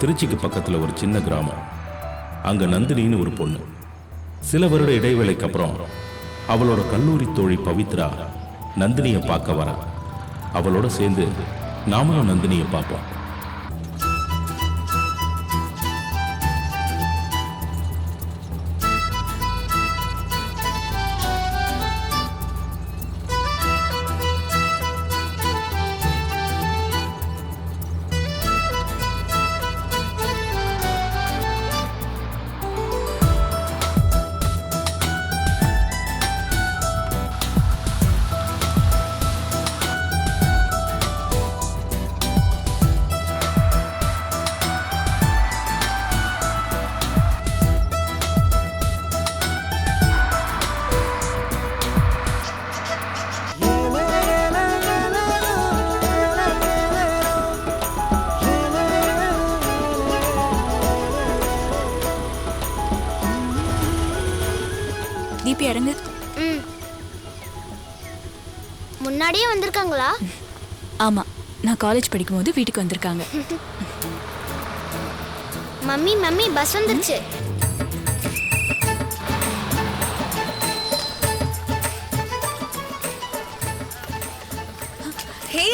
திருச்சிக்கு பக்கத்துல ஒரு சின்ன கிராமம். அங்க நந்தினின்னு ஒரு பொண்ணு. சில வருட இடைவேளைக்கு அப்புறம் அவளோட கல்லூரி தோழி பவித்ரா நந்தினியை பார்க்க வரா. அவளோட சேர்ந்து நாமளும் நந்தினியை பார்ப்போம். தீபி அடங்கு. முன்னாடியே வந்திருக்காங்களா? ஆமா, நான் காலேஜ் படிக்கும்போது வீட்டுக்கு வந்திருக்காங்க. மம்மி மம்மி பஸ் வந்துருச்சு. ஹே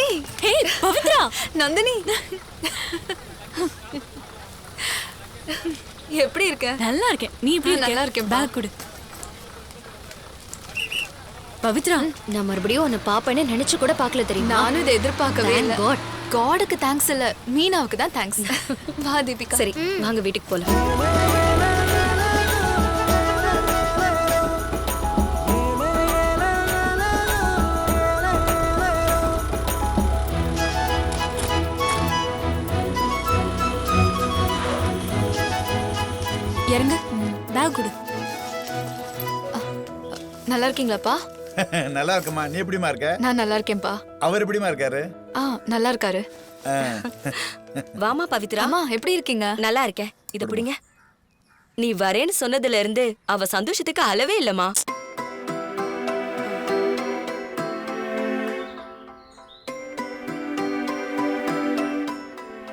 ஹே பவித்ரா, நந்தினி எப்படி இருக்க? நல்லா இருக்கேன். நீ எப்படி இருக்க? நல்லா இருக்கேன். பேக் கொடு. பவித்ரா, நான் மறுபடியும் உன்னை பாப்பேன்னு நினைச்சு கூட பார்க்கல தெரியுமா? நானும் இதை எதிர்பார்க்கவே Thank இல்லை. God. காடுக்கு தேங்க்ஸ் இல்ல, மீனாவுக்கு தான் தேங்க்ஸ். வா தீபிகா. சரி வாங்க வீட்டுக்கு போலாம். இறங்கு. பேக் கொடு. நல்லா இருக்கீங்களாப்பா? நல்லா இருக்கமா. நீ எப்படிமா இருக்க? நான் நல்லா இருக்கேன்ப்பா. அவர் எப்படிமா இருக்காரு? நல்லா இருக்காரு. வாமா பவித்ரா. அம்மா எப்படி இருக்கீங்க? நல்லா இருக்கேன். இத புடிங்க. நீ வரேன்னு சொன்னதுல இருந்து அவ சந்தோஷத்துக்கு அளவே இல்லம்மா.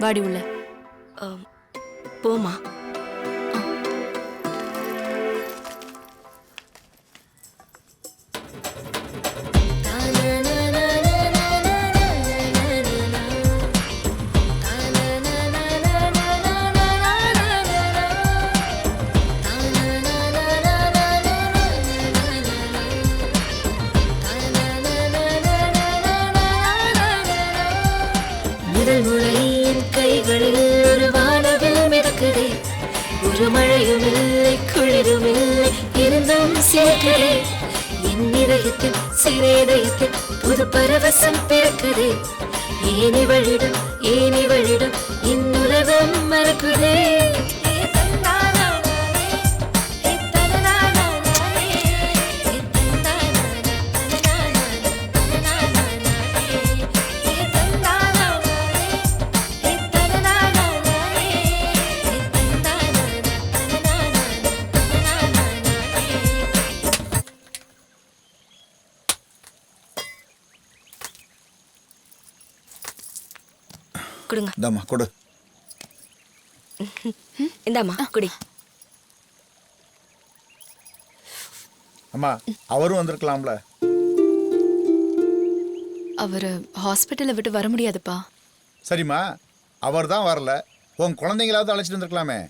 வாடி உள்ள. போமா. முதல் முளையின் கைகளில் ஒரு வானவில் மிதக்குதே, ஒரு மழையும் இல்லை குளிரும் இல்லை இருந்தும் சேர்க்கிறே, என் இதயத்தில் சிறேதயத்தில் புது பரவசம் பிறக்குதே, ஏனிவளிடம் இன்னுலகம் மறக்குதே. குடுங்க. இந்தாம்மா கொடு. இந்தாம்மா குடி. அம்மா அவரும் வந்திருக்கலாம்ல. அவரு ஹாஸ்பிட்டலை விட்டு வர முடியாதுப்பா. சரிம்மா, அவர் தான் வரல. உன் குழந்தைங்களாவது அழைச்சிட்டு வந்திருக்கலாமே.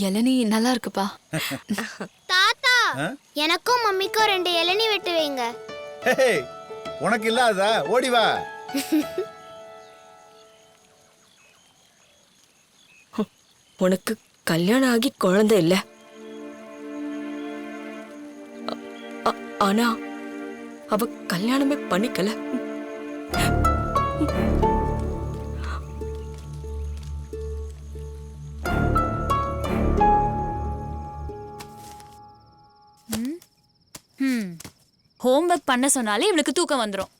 இளநீ நல்லா இருக்குப்பா. தாத்தா, எனக்கும் மம்மிக்கும் 2 இளநீ வெட்டு வைங்க. ஹே, உனக்கு இல்லாததா? ஓடி வா. உனக்கு கல்யாணம் ஆகி குழந்தை இல்ல. ஆனா அவ கல்யாணமே பண்ணிக்கல. ஹோம்வொர்க் பண்ண சொன்னாலே இவளுக்கு தூக்கம் வந்துடும்.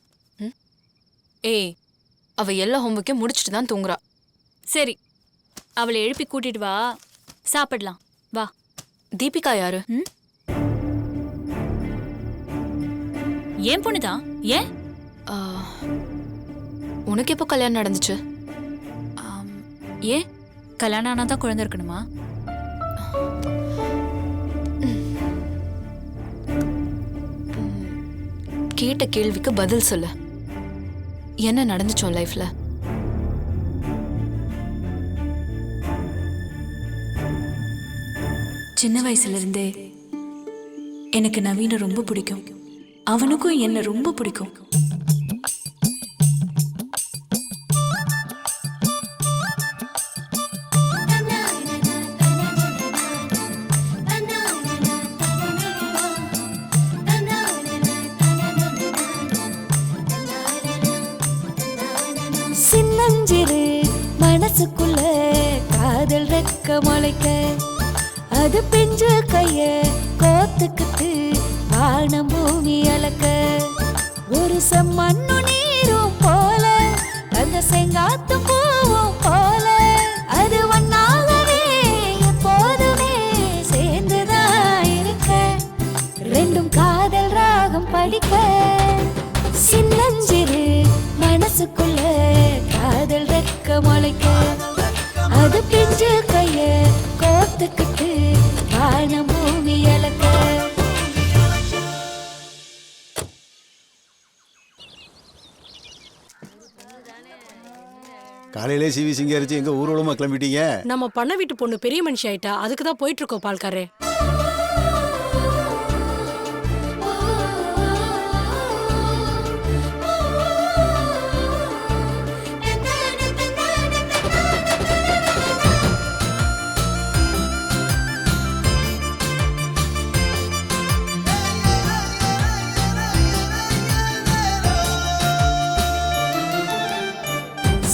ஏய், அவ எல்லா ஹோம்வொர்க்கையும் முடிச்சுட்டு தான் தூங்குறா. சரி, அவளை எழுப்பி கூட்டிட்டு வா, சாப்பிடலாம். வா. தீபிகா யாரு? ஏன் பொண்ணுதான். ஏன்? ஆ, உனக்கு எப்போ கல்யாணம் நடந்துச்சு? ஏன் கல்யாணம் ஆனா தான் குழந்தை இருக்கணுமா? கேட்ட கேள்விக்கு பதில் சொல்லு. என்ன நடந்துச்சோ லைஃப்ல? சின்ன வயசுல இருந்தே எனக்கு நவீன ரொம்ப பிடிக்கும். அவனுக்கும் என்ன ரொம்ப பிடிக்கும். சின்னஞ்சிறு மனசுக்குள்ள காதல் ரெக்க முளைக்க, அது பிஞ்சு கைய கோத்துக்கிட்டு வானம் பூமி அளக்க, ஒரு செம்மண்ணு நீரும் போல அந்த செங்காத்து பூவும் போல, அது ஒன்னாகவே எப்போதுமே சேர்ந்துதான் இருக்க, ரெண்டும் காதல் ராகம் படிக்க. சின்னஞ்சிறு மனசுக்குள்ள காதல் ரெக்க முளைக்க, அது பிஞ்சு கைய கோத்துக்கிட்டு வானம் பூமி அளக்க. காலையிலே சிவி சிங்காரிச்சு எங்க ஊர்வலமா கிளம்பிட்டீங்க? நம்ம பண்ண வீட்டு பொண்ணு பெரிய மனுஷி ஆயிட்டா, அதுக்கு தான் போயிட்டு இருக்கோம் பால்காரே.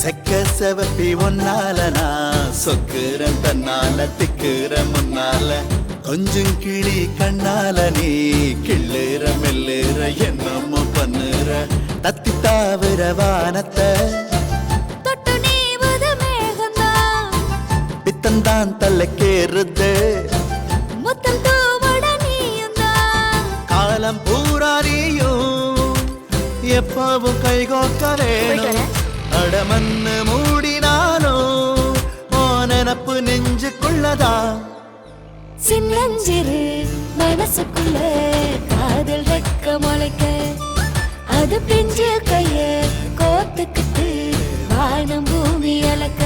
செக்க செவப்பி ஒன்னால நான் சொக்குறேன் தன்னால திக்குற முன்னால, கொஞ்சம் கிளி கண்ணால நீ கிள்ளுற மெல்லுற என்னமோ பண்ணுற, தத்தி தாவுற வானத்தை தொட்டு நீவது மேகந்தான், பித்தந்தான் தலைக்கேறுது முத்தம் தூவட நீயுந்தான், காலம் பூரா நீயும் எப்பவும் கைகோக்க வேணும், அடமண்ணு மூடினாலும் ஓ நினப்பு நெஞ்சுக்குள்ளதா. சின்னஞ்சிறு மனசுக்குள்ள காதல் ரெக்க முளைக்க, அது பிஞ்சு கைய கோத்துக்கிட்டு வானம் பூமி அளக்க.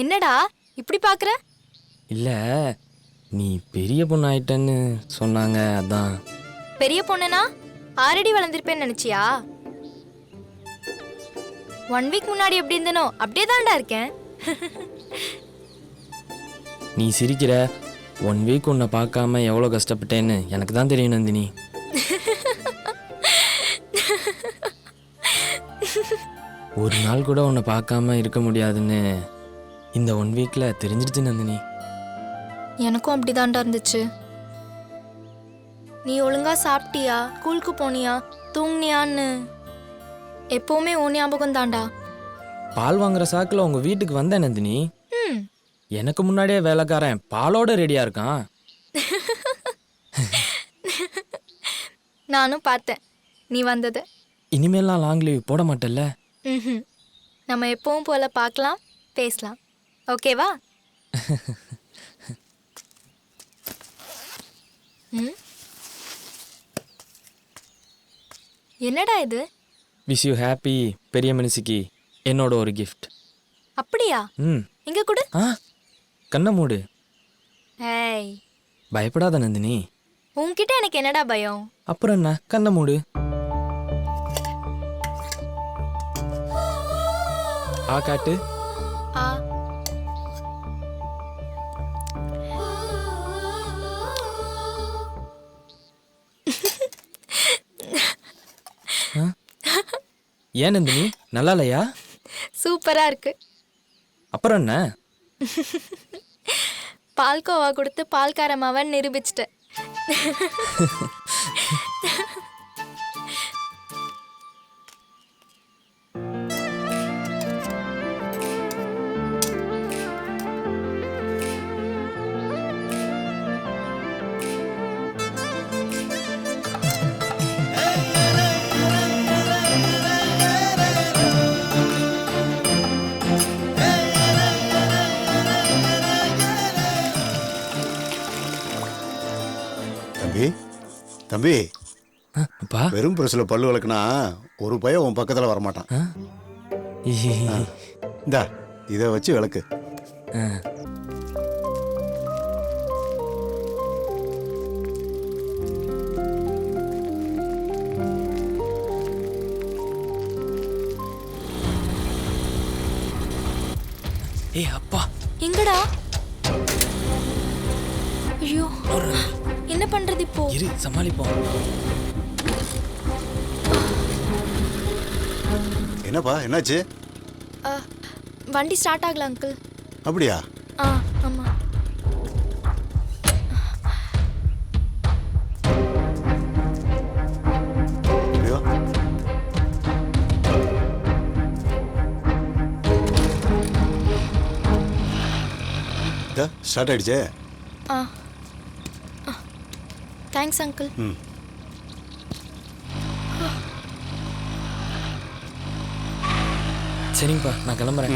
என்னடா இப்படி பாக்குற? இல்ல, நீ பெரிய பொண்ணு ஆயிட்டன்னு சொன்னாங்க, அதான். பெரிய பொண்ணுனா ஆல்ரெடி வளர்ந்துருப்பேன்னு நினைச்சியா? 1 வீக் முன்னாடி எப்படி இருந்தனோ அப்படியே தான்டா இருக்கேன். நீ சிரிக்கிற. 1 வீக் உன்னை பார்க்காம எவ்வளோ கஷ்டப்பட்டேன்னு எனக்கு தான் தெரியும் நந்தினி. ஒரு நாள் கூட உன்னை பார்க்காம இருக்க முடியாதுன்னு இந்த 1 வீக்ல தெரிஞ்சிருச்சு நந்தினி. எனக்கும் அப்படிதான்டா இருந்துச்சு. நீ ஒழுங்கா சாப்பிட்டியா, ஸ்கூலுக்கு போனியா, தூங்குனியான்னு எப்பவுமே உன் ஞாபகம் தான்டா. பால் வாங்குற சாக்கில் உங்க வீட்டுக்கு வந்தேன் நந்தினி. எனக்கு முன்னாடியே வேலைக்காரன் பாலோட ரெடியா இருக்கான். நானும் பார்த்தேன் நீ வந்தது. இனிமேலாம் லாங் லீவ் போட மாட்டேல்ல? நம்ம எப்பவும் போல பார்க்கலாம், பேசலாம். ஓகேவா? என்னடா இது? விஷ் யூ ஹாப்பி பெரிய மனுஷிக்கு என்னோட ஒரு கிஃப்ட். அப்படியா? எங்க கொடு. கண்ணை மூடு. ஏய், பயப்படாத நந்தினி. உன்கிட்ட எனக்கு என்னடா பயம்? அப்புறம் என்ன, கண்ணை மூடு. காட்டு. ஏன் நந்தினி நல்லா இல்லையா? சூப்பரா இருக்கு. அப்புறம் என்ன? பால்கோவா கொடுத்து பால்காரமாவன் நிரூபிச்சிட்டேன். தம்பி தம்பி அப்பா வெறும் பிரஸ்ல பல்லு விளக்குனா ஒரு பையன் உன் பக்கத்துல வரமாட்டான். இந்தா இதை வச்சு விளக்கு. ஏய் அப்பா எங்கடா? ஐயோ, என்ன பண்றது இப்போ? இரு சமாளிப்போம். என்னப்பா என்னாச்சு? வண்டி ஸ்டார்ட் ஆகல அங்கிள். அப்படியா? ஆமா. ஐயோ. ஸ்டார்ட் ஆயிடுச்சே. Thanks uncle. சரிங்கப்பா நான் கிளம்புறேன்.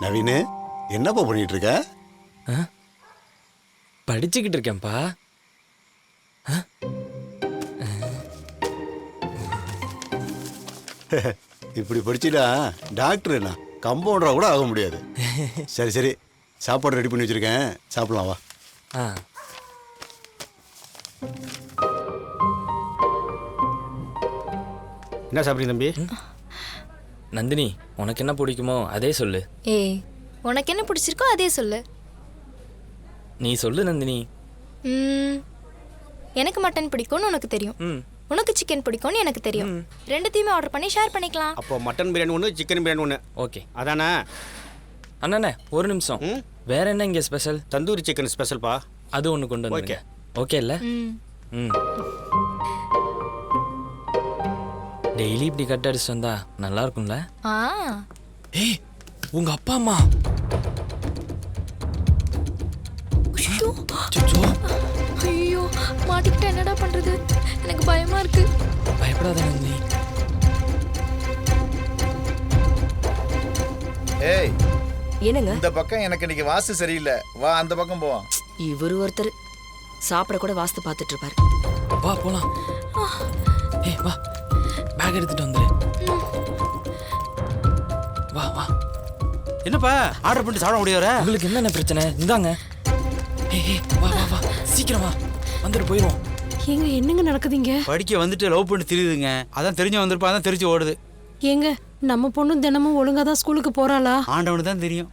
நவீனு என்னப்பா பண்ணிட்டு இருக்க? படிச்சுக்கிட்டு இருக்கேன்ப்பா. இப்படி படிச்சுட்டா டாக்டர் என்ன கம்பவுண்டரா கூட ஆக முடியாது. சரி சரி சாப்பாடு ரெடி பண்ணி வச்சிருக்கேன், சாப்பிடலாம் வா. என்ன சாப்பிட்றீங்க தம்பி? நந்தினி உனக்கு என்ன பிடிக்குமோ அதே சொல்லு. ஏய், உனக்கு என்ன பிடிச்சிருக்கோ அதே சொல்லு. நீ சொல்லு நந்தினி. எனக்கு மட்டன் பிடிக்கும்னு உனக்கு தெரியும், உனக்கு சிக்கன் பிடிக்கும்னு எனக்கு தெரியும். ரெண்டுத்தையுமே ஆர்டர் பண்ணி ஷேர் பண்ணிக்கலாம். அப்போ மட்டன் பிரியாணி ஒன்று, சிக்கன் பிரியாணி ஒன்று. ஓகே அதானே? அண்ணாண்ணே ஒரு நிமிஷம். வேற என்ன இங்கே ஸ்பெஷல்? தந்தூரி சிக்கன் ஸ்பெஷல்ப்பா. அது ஒன்று கொண்டு வந்து. ஓகே இல்லை? டெய்லி இப்படி கட் அடிச்சு வந்தா நல்லா இருக்கும்ல? ஏய் உங்க அப்பா அம்மா. ஐயோ மாட்டிக்கிட்ட என்னடா பண்றது? எனக்கு பயமா இருக்கு. பயப்படாத நந்தினி. ஏய் என்னங்க? இந்த பக்கம் எனக்கு இன்னைக்கு வாஸ்து சரியில்லை, வா அந்த பக்கம் போவோம். இவரு ஒருத்தர் சாப்பிட கூட வாஸ்து பார்த்துட்டு இருப்பாரு. வா போலாம். ஏய் வா பேக் எடுத்துட்டு வந்துரு. வா வா. என்னப்பா ஆர்டர் பண்ணிட்டு சாப்பிட முடியாதா? உங்களுக்கு என்னென்ன பிரச்சனை? இந்தாங்க. ஏய் வா வா வா சீக்கிரம் வா, வந்துட்டு போயிடுவோம். ஏங்க என்னங்க நடக்குதுங்க? படிக்க வந்துட்டு லவ் பண்ணி தெரியுதுங்க, அதான் தெரிஞ்சு வந்திருப்பா, அதான் தெரிஞ்சு ஓடுது. ஏங்க நம்ம பொண்ணு தினமும் ஒழுங்கா தான் ஸ்கூலுக்கு போறாளா? ஆண்டவனு தான் தெரியும்.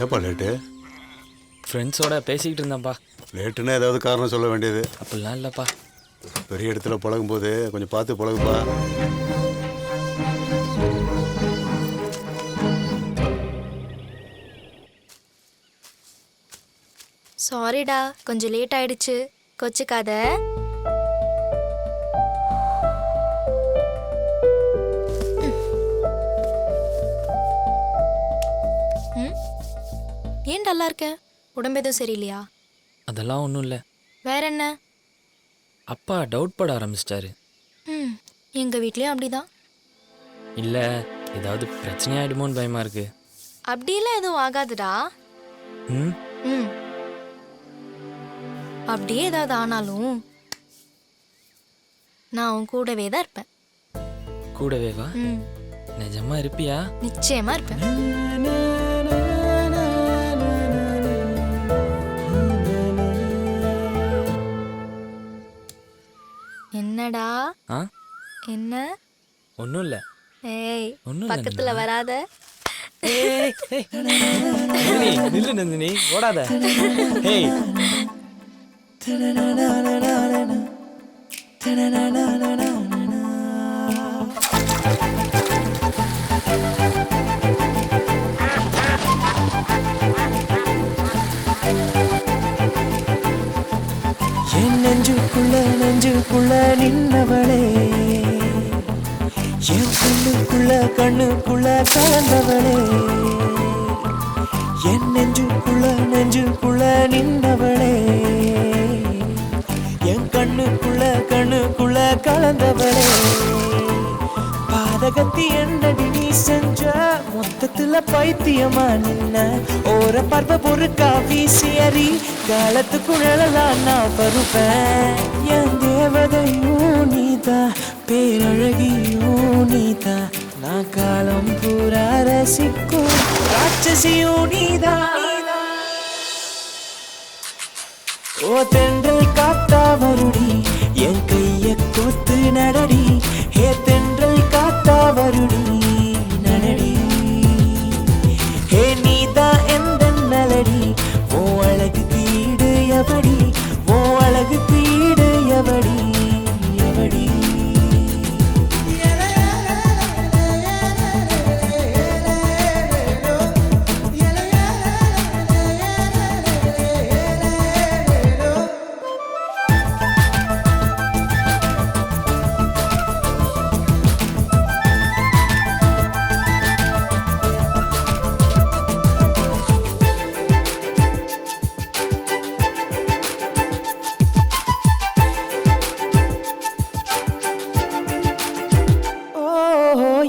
ஏப்பா லேட்டு? ஃப்ரெண்ட்ஸோட பேசிக்கிட்டு இருந்தேன்ப்பா. லேட்டுன்னா ஏதாவது காரணம் சொல்ல வேண்டியது. அப்படிலாம் இல்லைப்பா. பெரிய இடத்துல பழகும்போது கொஞ்சம் பார்த்து பழகுப்பா. சாரிடா, கொஞ்சம் லேட் ஆயிடுச்சு, கொச்சுக்காத. ஏன் நல்லா இருக்க? உடம்பு எதுவும் சரியில்லையா? அதெல்லாம் ஒன்றும் இல்லை. வேற என்ன? அப்பா டவுட் பட ஆரம்பிச்சிட்டாரு. எங்க வீட்லயும் அப்படிதான். இல்லை ஏதாவது பிரச்சனையாயிடுமோன்னு பயமா இருக்கு. அப்படியெல்லாம் எதுவும் ஆகாதுடா. ம் அப்படியே ஏதாவது ஆனாலும் நான் உன் கூடவே தான் இருப்பேன். கூடவே வா. ம், நிஜமா இருப்பியா? நிச்சயமா இருப்பேன். என்னடா? ஆ என்ன? ஒன்றும் இல்லை. ஏய், ஒண்ணும் இல்ல பக்கத்துல வராத. நந்தினி நில்லு நந்தினி, ஓடாத. ஹேய் என் நெஞ்சுக்குள்ள நின்னவளே, என் கண்ணுக்குள்ள கலந்தவளே, என் நெஞ்சுக்குள்ள நின்னவளே, என் கண்ணுக்குள்ள கலந்தவளே, பாதகத்தி என்னடி நீ செஞ்ச, மொத்தத்துல பைத்தியமா நின்ன, ஓர பார்ப்ப பொறுக்கா வீசியறி, காலத்துக்குழலாம் நான் வருவேன், என் தேவதையும் நீதா, பேரழகியும் நீதா, நான் காலம் பூரா ரசிக்கும் ராட்சசியும் நீதா. ஓ தென்றல் காத்தா வருடி, என் கைய கோத்து நடடி, ஹே தென்றல் காத்தா வருடி நடடி, ஹே நீதா எந்த நலடி, ஓ அழகு தீடு எவடி, ஓ அழகு தீடு எவடி எவடி.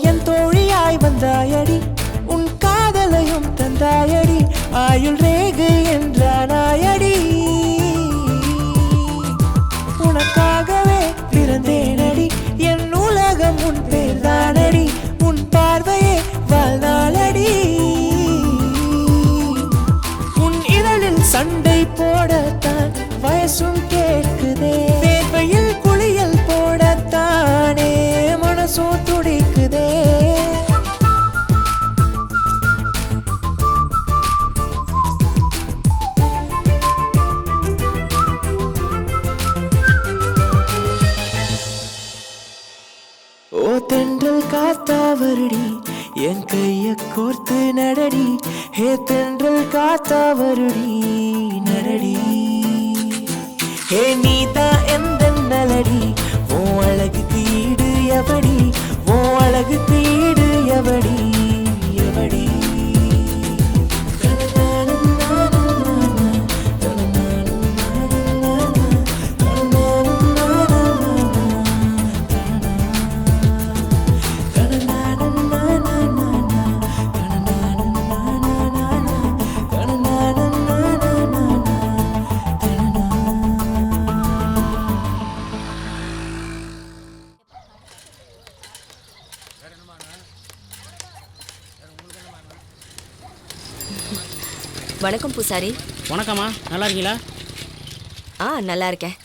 என் தோழியாய் வந்தாயடி, உன் காதலையும் தந்தாயடி, ஆயுள் ரேகை என்றானாயடி, உனக்காகவே பிறந்தேனடி, என் உலகம் உன் பேர்தானடி, உன் பார்வையே வாழ்நாளடி, உன் இதழில் சண்டை போடத்தான் வயசும் கேட்குதே, வேர்வையில் குளியல் போடத்தானே மனசும் துடிக்குதே. ஓ தென்றல் காத்தா வருடி, என் கைய கோர்த்து நடடி, ஹே தென்றல் காத்தா வருடி நடடி, ஹே நீதா எந்த நலடி, ஓ அழகு தீடு எவடி, ஓ அழகு தீடு எவடி எவடி. வணக்கம் பூசாரி. வணக்கம்மா, நல்லா இருக்கீங்களா? நல்லா இருக்கேன்.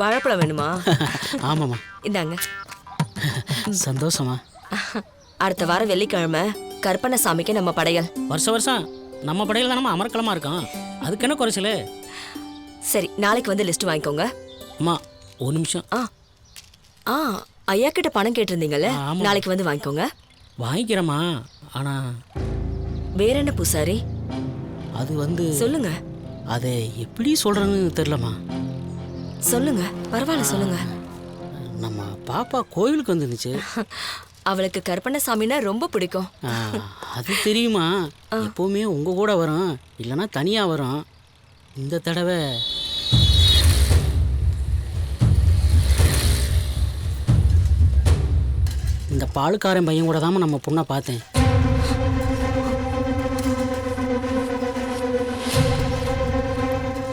வாழைப்பழம் வேணுமா? ஆமாம்மா. இந்தாங்க. சந்தோஷமா. அடுத்த வாரம் வெள்ளிக்கிழமை கற்பனை நம்ம படையல். வருஷம் நம்ம படையில் தான் நம்ம அமர்க்கலமாக இருக்கோம். அதுக்கு என்ன குறைச்சல்? சரி, நாளைக்கு வந்து லிஸ்ட் வாங்கிக்கோங்க. அம்மா ஒரு நிமிஷம். ஐயா கிட்ட பணம் கேட்டிருந்தீங்கல்ல, நாளைக்கு வந்து வாங்கிக்கோங்க. வாங்கிக்கிறேம்மா. ஆனால் வேற என்ன பூசாரி? அது வந்து சொல்லுங்க. அதை எப்படி சொல்கிறேன்னு தெரிலம்மா. சொல்லுங்க, பரவாயில்ல சொல்லுங்க. நம்ம பாப்பா கோயிலுக்கு வந்துருந்துச்சு. அவளுக்கு கற்பனை சாமின்னா ரொம்ப பிடிக்கும். அது தெரியுமா? எப்போவுமே உங்கள் கூட வரும், இல்லைன்னா தனியாக வரும். இந்த தடவை இந்த பாலுக்காரன் பையன் கூட தான் நம்ம பொண்ணை பார்த்தேன்.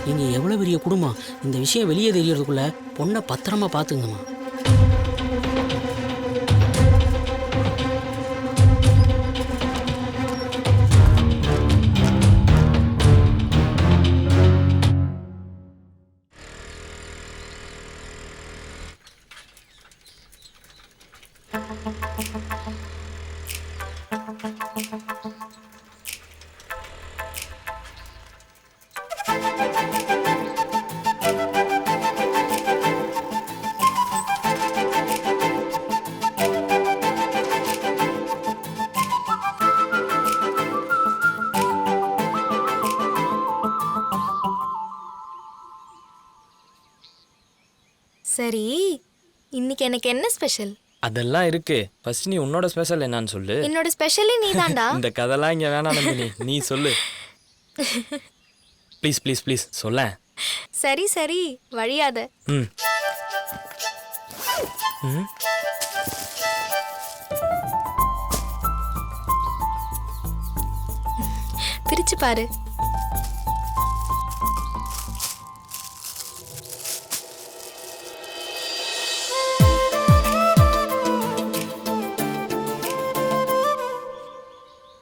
இங்கே எவ்வளோ பெரிய குடும்பம். இந்த விஷயம் வெளியே தெரியறதுக்குள்ள பொண்ணை பத்திரமா பார்த்துங்கம்மா. சரி, இன்னைக்கு எனக்கு என்ன ஸ்பெஷல்? அதெல்லாம் இருக்கு. ஃபர்ஸ்ட் நீ உன்னோட ஸ்பெஷல் என்னன்னு சொல்லு. என்னோட ஸ்பெஷலே நீதான்டா. இந்த கதைலாம் இங்க வேணாம் நந்தினி, நீ சொல்லு. ப்ளீஸ் ப்ளீஸ் ப்ளீஸ் சொல்ல. சரி சரி, வழியாத. ம் ம் பிரிச்சு பாரு.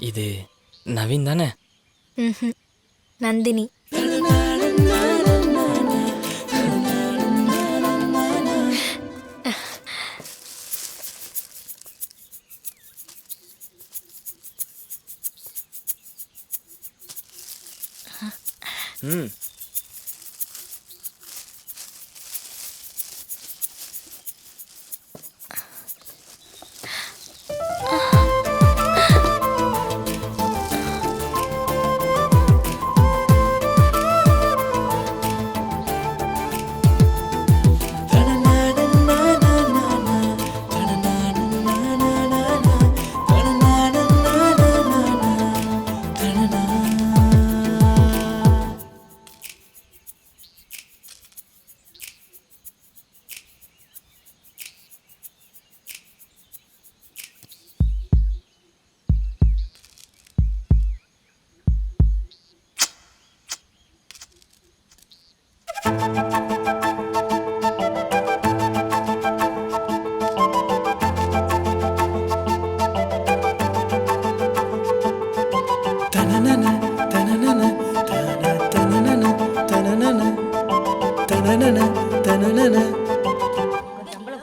இது நவீன் தானே? நந்தினி. ம்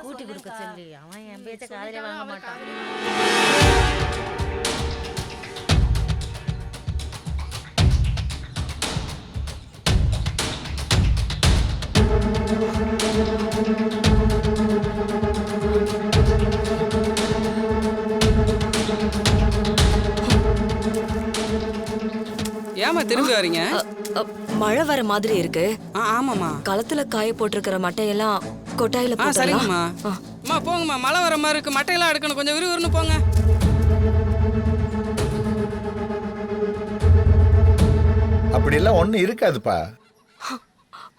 கூட்டி கொடுக்க சொல்லி அவன் என் பேச்ச காதுல வாங்க மாட்டான். ஏமா திரும்பி வரீங்க? மழை வர மாதிரி இருக்கு. ஆமாம்மா. களத்துல காய போட்டிருக்கிற மட்டையெல்லாம் கொட்டாயில சரிங்கம்மா. அம்மா போங்கம்மா, மழை வர மாதிரி இருக்கு, மட்டையெல்லாம் எடுக்கணும், கொஞ்சம் விறுவிறுன்னு போங்க. அப்படியெல்லாம் ஒன்றும் இருக்காதுப்பா.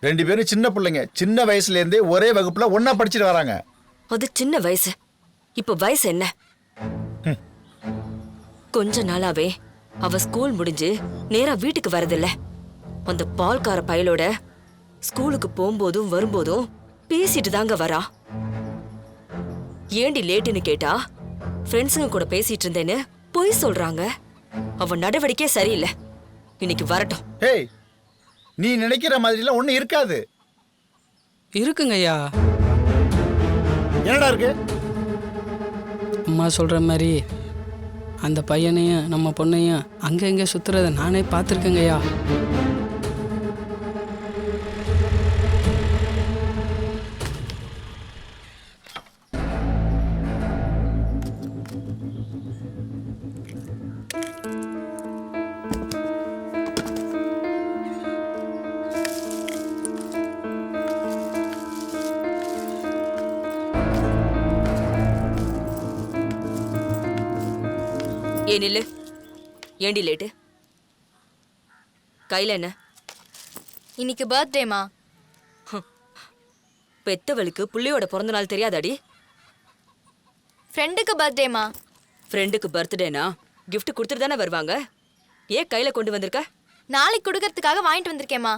2 பேரும் சின்ன பிள்ளைங்க, சின்ன வயசுல இருந்தே ஒரே வகுப்புல ஒன்னா படிச்சுட்டு வராங்க. அது சின்ன வயசு. இப்ப வயசு என்ன? கொஞ்ச நாளாவே அவ ஸ்கூல் முடிஞ்சு நேரா வீட்டுக்கு வரதில்ல. அந்த பால்கார பயலோட ஸ்கூலுக்கு போகும்போதும் வரும்போதும் பேசிட்டு தாங்க வரா. ஏண்டி லேட்டுன்னு கேட்டா ஃப்ரெண்ட்ஸுங்க கூட பேசிட்டு இருந்தேன்னு பொய் சொல்றாங்க. அவ நடவடிக்கை சரியில்லை. இன்னைக்கு வரட்டும். ஏய், நீ நினைக்கிற மாதிரிலாம் ஒன்றும் இருக்காது. இருக்குங்க ஐயா. என்னடா இருக்கு? அம்மா சொல்ற மாதிரி அந்த பையனையும் நம்ம பொண்ணையும் அங்கே இங்கே சுத்துறத நானே பார்த்துருக்கேங்க ஐயா. ஏன் இல்ல? ஏண்டி லேட்டு? கையில என்ன? இன்னைக்கு பர்த்டேமா. பெத்தவளுக்கு புள்ளையோட பிறந்த நாள் தெரியாதாடி? ஃப்ரெண்டுக்கு பர்த்டேமா. ஃப்ரெண்டுக்கு பர்த்டேனா கிஃப்ட் கொடுத்துட்டு தானே வருவாங்க. ஏன் கையில கொண்டு வந்திருக்க? நாளைக்கு கொடுக்கறதுக்காக வாங்கிட்டு வந்திருக்கேம்மா.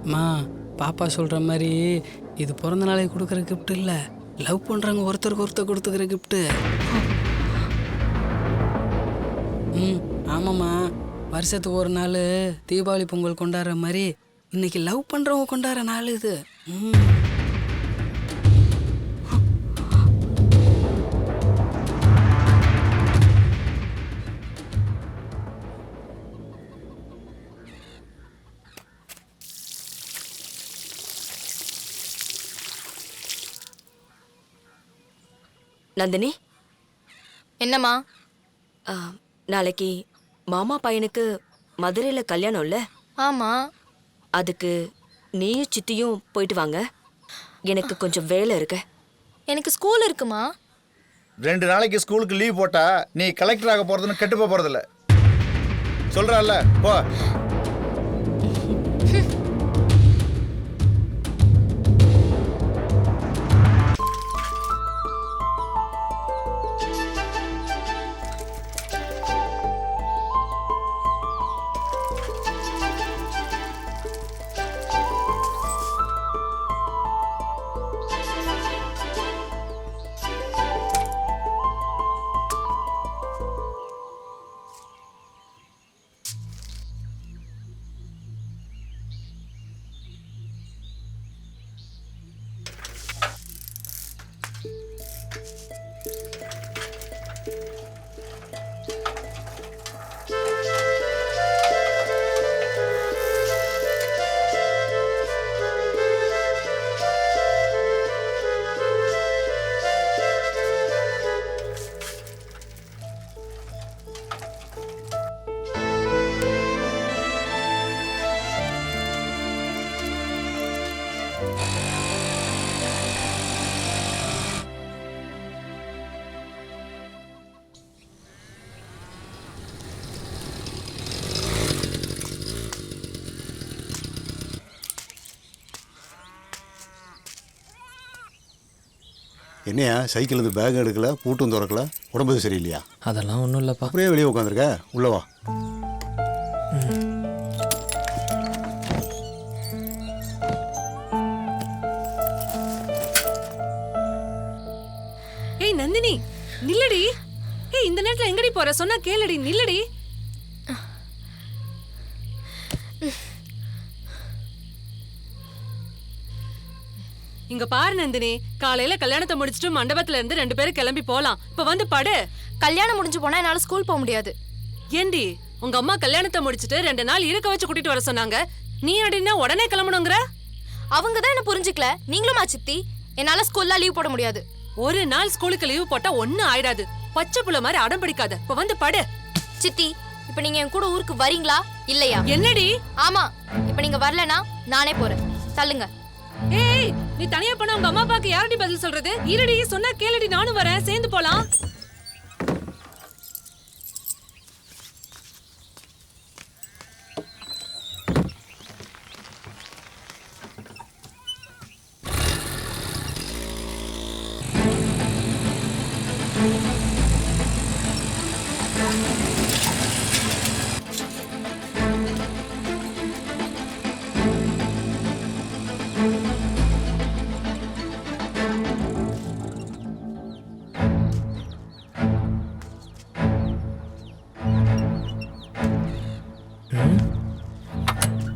அம்மா பாப்பா சொல்கிற மாதிரி இது பிறந்த நாளைக்கு கொடுக்குற கிஃப்ட் இல்லை, லவ் பண்ணுறாங்க ஒருத்தருக்கு ஒருத்தர் கொடுத்துக்கிற கிஃப்ட்டு. ஆமாம்மா, வருஷத்துக்கு ஒரு நாள் தீபாவளி பொங்கல் கொண்டாடுற மாதிரி இன்னைக்கு லவ் பண்ணுறவங்க கொண்டாடுற நாள் இது. நந்தினி, என்னம்மா? நாளைக்கு மாமா பையனுக்கு மதுரையில கல்யாணம்ல? ஆமா. அதுக்கு நீயும் சித்தியும் போயிட்டு வாங்க, எனக்கு கொஞ்சம் வேலை இருக்கு. எனக்கு ஸ்கூல் இருக்குமா? 2 நாளைக்கு ஸ்கூலுக்கு லீவ் போட்டா நீ கலெக்டர் ஆக போறதுன்னு கெட்டு போறதில்ல சொல்றல்ல, போ. என்னையா சைக்கிள் இருந்து பேக் எடுக்கல, பூட்டும் திறக்கல, உடம்பு சரியில்லையா? அதெல்லாம் ஒன்றும் இல்லைப்பா. அப்படியே வெளியே உட்காந்துருக்க, உள்ளவா. ஏய் நந்தினி, நில்லடி. ஏய், இந்த நேரத்துல எங்கடி போற? சொன்னா கேளுடி, நில்லடி. இங்க பாரு நந்தினி, காலையில கல்யாணத்தை முடிச்சிட்டு மண்டபத்துல இருந்து 2 பேரும் கிளம்பி போலாம். இப்ப வந்து படு. கல்யாணம் முடிஞ்சு போனா என்னால ஸ்கூல் போக முடியாது. ஏண்டி, உங்க அம்மா கல்யாணத்தை முடிச்சிட்டு 2 நாள் இருக்க வச்சு கூட்டிட்டு வர சொன்னாங்க. நீ அடினா உடனே கிளம்பணுங்கிற? அவங்க தான் என்ன புரிஞ்சுக்கல. நீங்களுமா சித்தி? என்னால ஸ்கூல்ல லீவ் போட முடியாது. ஒரு நாள் ஸ்கூலுக்கு லீவ் போட்டா ஒன்னும் ஆயிடாது. பச்சை புள்ள மாதிரி அடம் பிடிக்காத. இப்ப வந்து படு. சித்தி, இப்ப நீங்க என் கூட ஊருக்கு வரீங்களா இல்லையா? என்னடி? ஆமா, இப்ப நீங்க வரலனா நானே போறேன். தள்ளுங்க. ஏய், நீ தனியா போனா உங்க அம்மா அப்பாக்கு யாரடி பதில் சொல்றது? இருடி, சொன்னா கேளுடி, நானும் வரேன், சேர்ந்து போலாம்.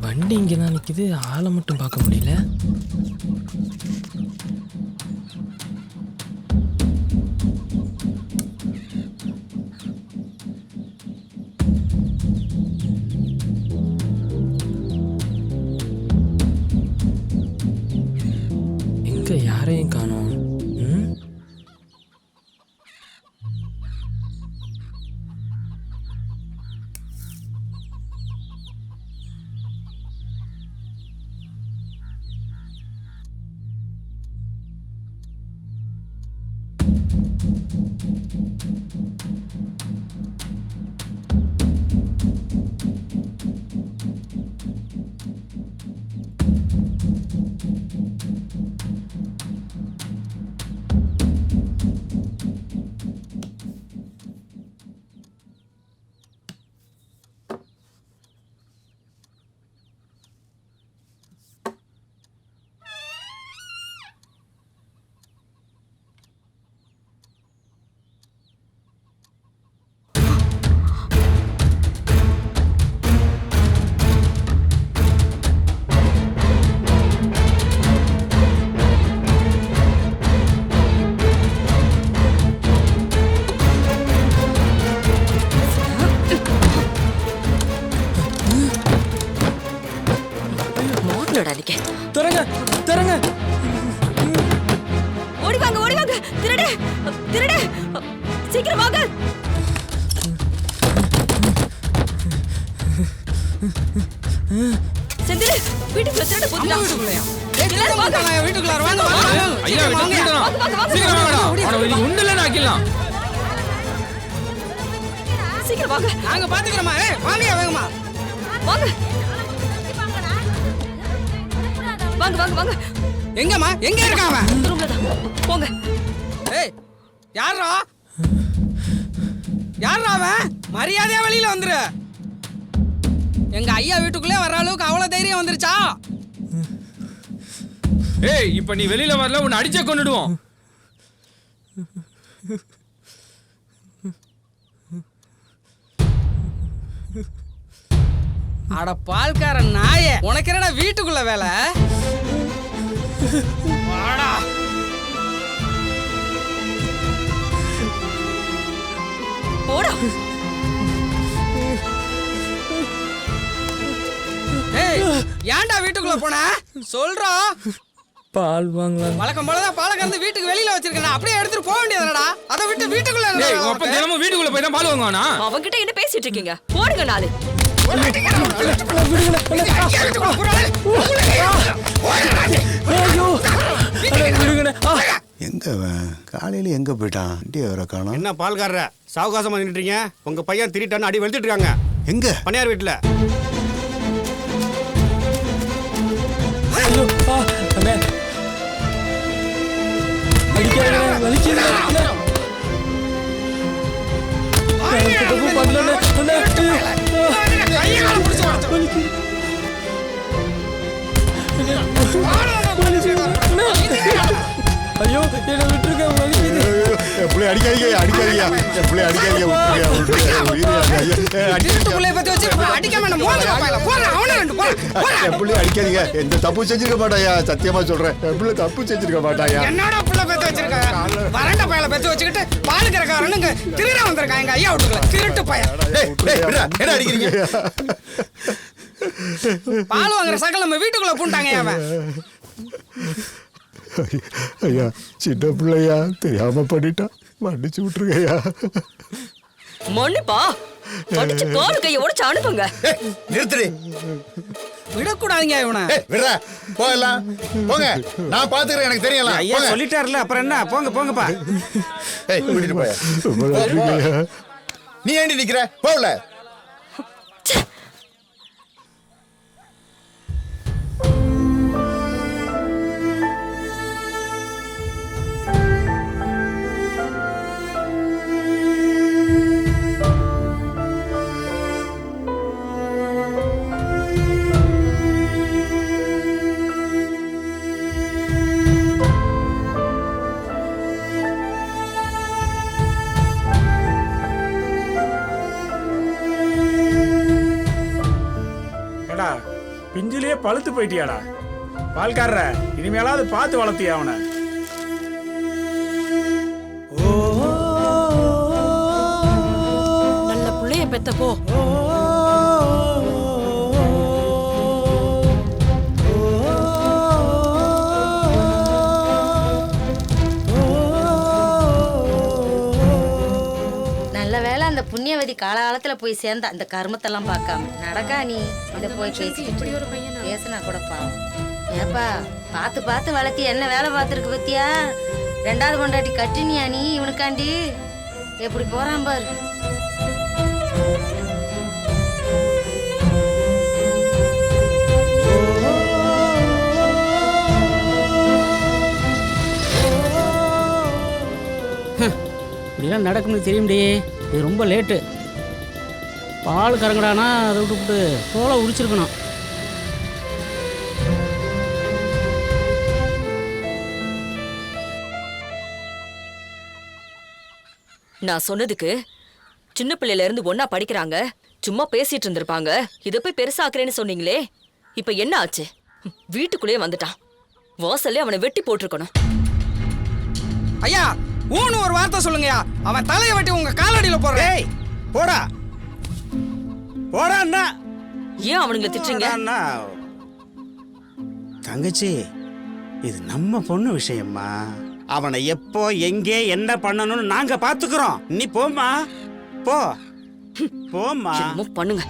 வண்டி இங்கே தான் நிற்கிது, ஆளை மட்டும் பார்க்க முடியல. எங்க யாரையும் காணோம். என்னடா நிக்க திறங்க திறங்க. ஓடி வாங்க திருடு திருடு சீக்கிரம் வாங்க. செந்தில் வீட்டுக்குள்ள திருடு போட்டுட்டான். எல்லாரும் வாங்க. வீட்டுக்குள்ளார வாங்க வாங்க. ஐயா சீக்கிரம் வாங்கடா. அவனை நீ உண்டலன்னு ஆக்கிடலாம். சீக்கிரம் வாங்க. நாங்க பாத்துக்கிறோமா. வாங்கயா வேகமா வாங்க வாங்க வாங்க வாங்க. எங்கம்மா எங்க இருக்கான் அவன்? ரூம்ல தான். போங்க. ஏய் யாரா அவன்? மரியாதையா வெளியில வந்துரு. எங்க ஐயா வீட்டுக்குள்ளே வர்ற அளவுக்கு அவ்வளவு தைரியம் வந்துருச்சா? ஏய் இப்ப நீ வெளியில வரல உன்னை அடிச்சே கொன்னுடுவோம். அட பால்காரன் நாயே, உனக்கு என்னடா வீட்டுக்குள்ள வேலை? வாடா. போடா. ஏய் ஏன்டா வீட்டுக்குள்ள போன? சொல்றா. பால் வாங்கலாம். வழக்கம் போலதான் பாலை கறந்து வீட்டுக்கு வெளியில வச்சிருக்கேன். அப்படியே எடுத்துட்டு போக வேண்டியதுடா. அதை விட்டு வீட்டுக்குள்ள ஏய் அப்ப தினமும் வீட்டுக்குள்ள போய் தான் பால் வாங்குவானா? அவன்கிட்ட என்ன பேசிட்டு இருக்கீங்க? போடுங்க நாலு. எங்க அவன் காலையில எங்க போயிட்டான்? வண்டியை வர காணோம். என்ன பால்காரர சாவகாசமா நின்றுட்டீங்க? உங்க பையன் திருட்டான்னு அடி வெளுத்துட்டு இருக்காங்க. எங்க? பணியார் வீட்டுல. ஐயோ அண்ணே அடிக்காதே வலிக்குது. ஐயோ என்ன விட்டுருக்க வலிக்குது. எப்படி அடிக்காதீங்க அடிக்காதீங்க எப்படி அடிக்காதீங்க எப்படி அடிக்காதீங்க. எந்த தப்பு செஞ்சிருக்க மாட்டாயா, சத்தியமா சொல்றேன். எப்படி தப்பு செஞ்சிருக்க மாட்டாயா. என்னோட புள்ள பெத்து வச்சிருக்க வறண்ட பயல பெத்து வச்சுக்கிட்டு பால் கறக்காரனுங்க திருட வந்திருக்கான் எங்க ஐயா வீட்டுக்குள்ள. திருட்டு பையன். என்ன அடிக்கிறீங்க? பால் வாங்குற சகல நம்ம வீட்டுக்குள்ள பூண்டாங்க அவன். ஐயா சின்ன பிள்ளையா தெரியாம பண்ணிட்டான், மன்னிச்சு விட்டுருக்கையா. மன்னிப்பா அடிச்சு கால் கையை உடைச்சு அனுப்புங்க. நிறுத்துறி. விடக்கூடாதீங்க இவனை. விடுறா போகலாம் போங்க. நான் பாத்துக்கிறேன், எனக்கு தெரியல. ஐயா சொல்லிட்டாருல அப்புறம் என்ன? போங்க போங்கப்பா. ஏய் கூட்டிட்டு போயா. நீ ஏண்டி நிக்கிற? போகல. பிஞ்சிலேயே பழுத்து போயிட்டியாடா பால்காரர. இனிமேலாவது பார்த்து வளர்த்தியா அவனை. நல்ல புள்ளைய பெத்தப்போ. நல்ல வேளை அந்த புண்ணியவதி காலகாலத்துல போய் சேர்ந்தா. இந்த கர்மத்தெல்லாம் பார்க்காம நடக்கா நீ இதை போய் பேசினா கூட பாவம். ஏப்பா பார்த்து பார்த்து வளர்த்தி என்ன வேலை பார்த்துருக்கு பத்தியா? ரெண்டாவது கொண்டாட்டி கட்டினியா நீ இவனுக்காண்டி? எப்படி போறான் பாரு. இப்படிலாம் நடக்கும்னு தெரியும்டி. இது ரொம்ப லேட்டு. பால் கறங்கடானா அதை விட்டுவிட்டு தோலை உரிச்சிருக்கணும். நான் சொன்னதுக்கு சின்ன பிள்ளையில இருந்து ஒன்னா படிக்கிறாங்க, சும்மா பேசிட்டு இருந்திருப்பாங்க. இதை போய் பெருசாக்குறேன்னு சொன்னீங்களே, இப்ப என்ன ஆச்சு? வீட்டுக்குள்ளேயே வந்துட்டான். வாசல்ல அவனை வெட்டி போட்டிருக்கணும். ஐயா ஊன்னு ஒரு வார்த்தை சொல்லுங்கயா. அவன் தலையை வெட்டி உங்க காலடியில போடுறேன். போடா போடா. ஏன் அவனுங்களை திட்டுறீங்க? தங்கச்சி இது நம்ம பொண்ணு விஷயம்மா. அவனை எப்போ எங்கே என்ன பண்ணணும்னு நாங்க பாத்துக்கிறோம். நீ போம்மா, போ போம்மா. பண்ணுங்க.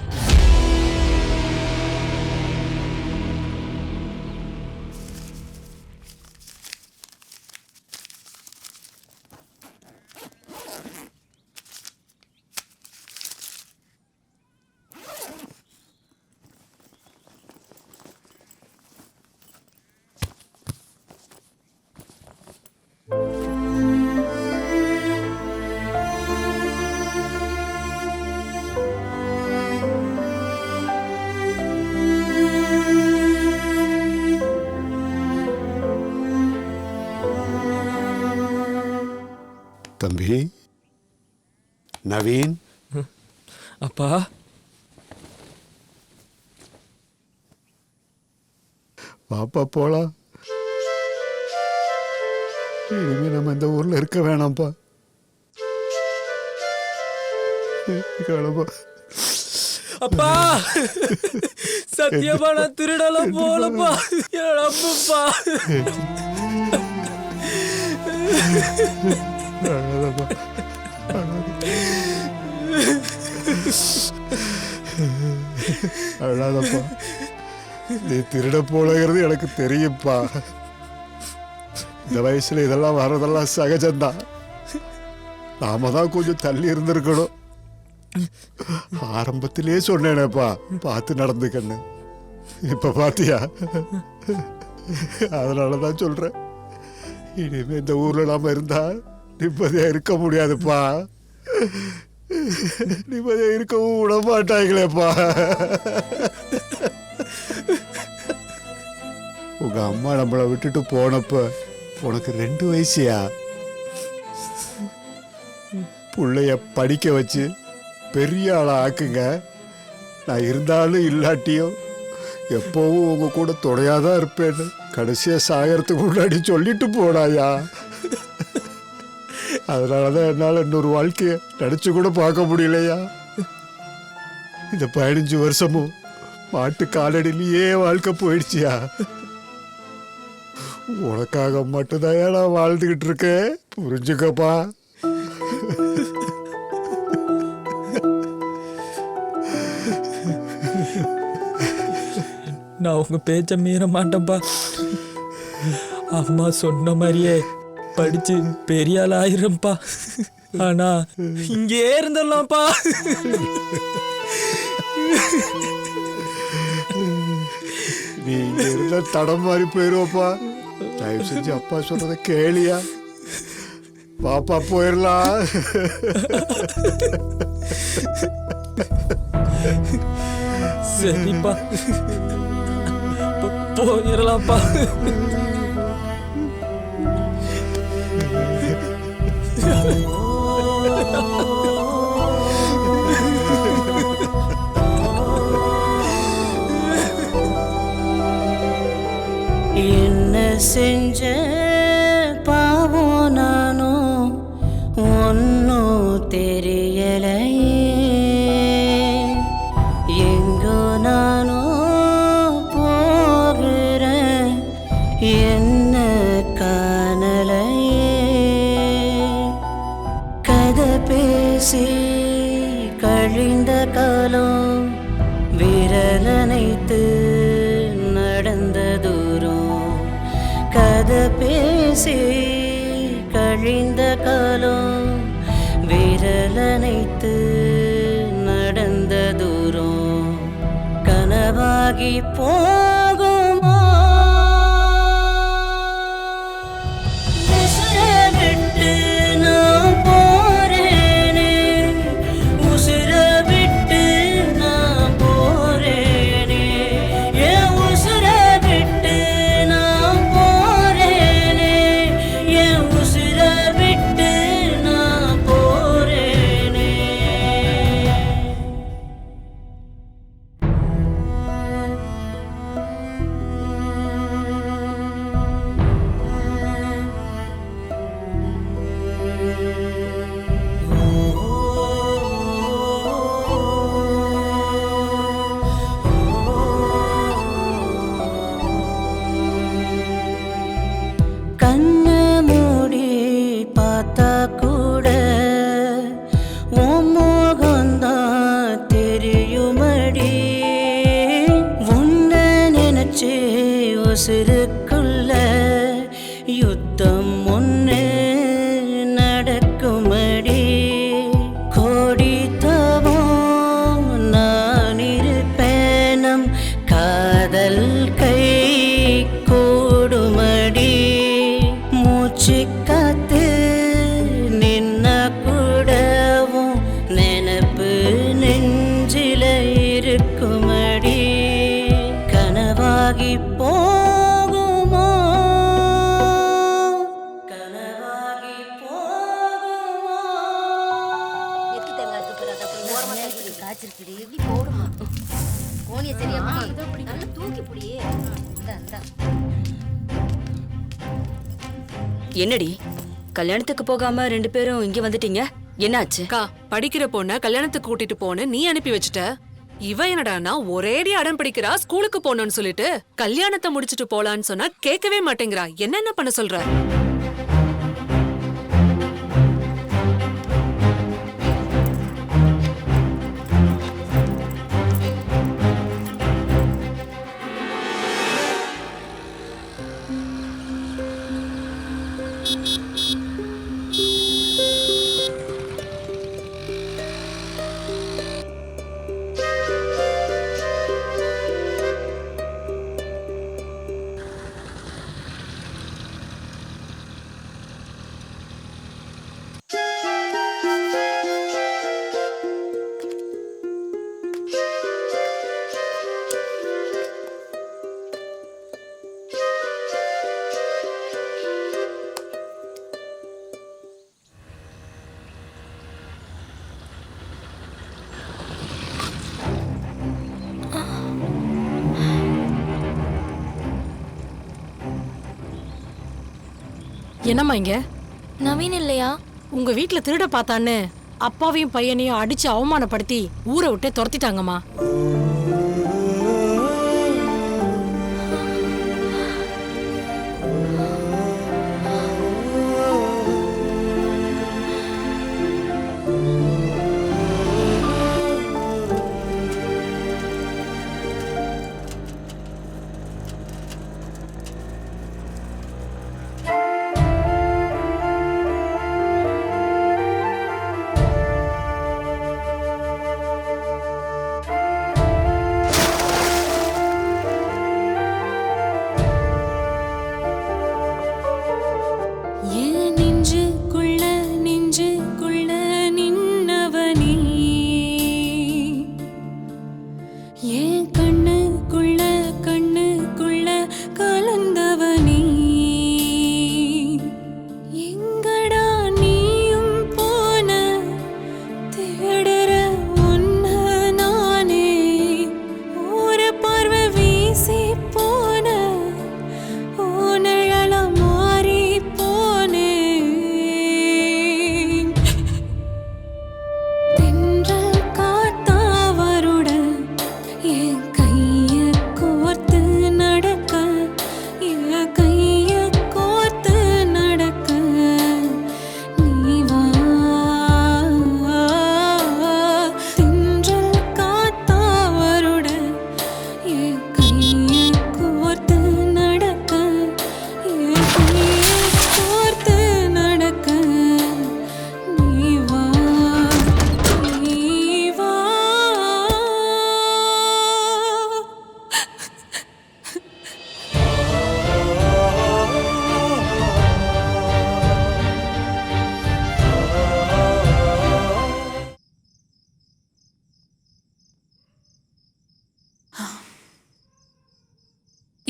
தம்பி நவீன். அப்பா பாப்பா போலாம். இனிமே நம்ம இந்த ஊர்ல இருக்க வேணாம்ப்பா. அப்பா சத்தியமா நான் திருடலாம் போலப்பா. அப்பா அழாதப்பா. நீ திருட போலங்கிறது எனக்கு தெரியும்ப்பா. இந்த வயசுல இதெல்லாம் வர்றதெல்லாம் சகஜம்தான். நாம தான் கொஞ்சம் தள்ளி இருந்திருக்கணும். ஆரம்பத்திலே சொன்னேனேப்பா பார்த்து நடந்துக்கன்னு. இப்ப பாத்தியா? அதனாலதான் சொல்றேன், இனிமே இந்த ஊர்ல நாம இருந்தா நிம்மதியா இருக்க முடியாதுப்பா. நிம்மதியா இருக்கவும் விட மாட்டாங்களேப்பா. உங்க அம்மா நம்மளை விட்டுட்டு போனப்ப உனக்கு 2 வயசுயா. பிள்ளைய படிக்க வச்சு பெரிய ஆளா ஆக்குங்க. நான் இருந்தாலும் இல்லாட்டியும் எப்பவும் உங்க கூட துணையாதான் இருப்பேன்னு கடைசியா சாகறதுக்கு முன்னாடி சொல்லிட்டு போனாயா. அதனாலதான் என்னால இன்னொரு வாழ்க்கைய நினைச்சு கூட பார்க்க முடியலையா. இந்த 15 வருஷமும் மாட்டு காலடியிலேயே வாழ்க்கை போயிடுச்சியா. உனக்காக மட்டும்தான் நான் வாழ்ந்துகிட்டு இருக்கேன், புரிஞ்சுக்கப்பா. நான் உங்க பேச்ச மீற மாட்டேன்ப்பா. அம்மா சொன்ன மாதிரியே படிச்சு பெரிய ஆள் ஆயிரம்பா. ஆனா இங்கே இருந்துடலாம்ப்பா. நீ இங்க இருந்தா தடம் மாதிரி போயிருவப்பா. தயவு செஞ்சு அப்பா சொல்றத கேளியா. பாப்பா போயிடலாம். சரிப்பா போயிடலாம்ப்பா. என்ன செஞ்ச பாவம் நானும் ஒன்னும் தெரியலையே. எங்கோ நானும் போகிறேன் என்ன காணலையே. கதை பேசி கழிந்த காலம் விரலனைத்து நடந்த தூரம். கதை பேசி கழிந்த காலம் விரலனைத்து நடந்த தூரம். கனவாகி போகுமா உசுரை விட்டு நான் போறேனே. உசுரை விட்டு நான் போறேனே. என் உசுரை விட்டு நான் போறேனே. என் உசுரை விட்டு நான் போறேனே. உசுருக்குள்ள யுத்தம் ஒன்று நடக்குமடி கோடி தவம் நான் இருப்பேனம் காதல் கை கூடுமடி மூச்சு காத்து நின்ன கூடவும் நினப்பு நெஞ்சில இருக்குமடி கனவாகி போகுமோ கனவாகி போகுமோ காய்ச்சிருக்குடி எப்படி போடுமா கோணியை சரியா பிடி நல்லா தூக்கி பிடியே இந்த என்னடி கல்யாணத்துக்கு போகாம 2 பேரும் இங்க வந்துட்டீங்க, என்னாச்சு? அக்கா, படிக்கிற பொண்ண கல்யாணத்துக்கு கூட்டிட்டு போன நீ அனுப்பி வச்சுட்ட. இவ என்னடானா ஒரேடி அடம் பிடிக்கிறா ஸ்கூலுக்கு போகணும்னு சொல்லிட்டு. கல்யாணத்தை முடிச்சிட்டு போலான்னு சொன்னா கேட்கவே மாட்டேங்கிறா. என்ன பண்ண சொல்ற? என்னம்மா இங்க நவீன் இல்லையா? உங்க வீட்ல திருட பார்த்தான்னு அப்பாவையும் பையனையும் அடிச்சு அவமானப்படுத்தி ஊரை விட்டே துரத்திட்டாங்கம்மா.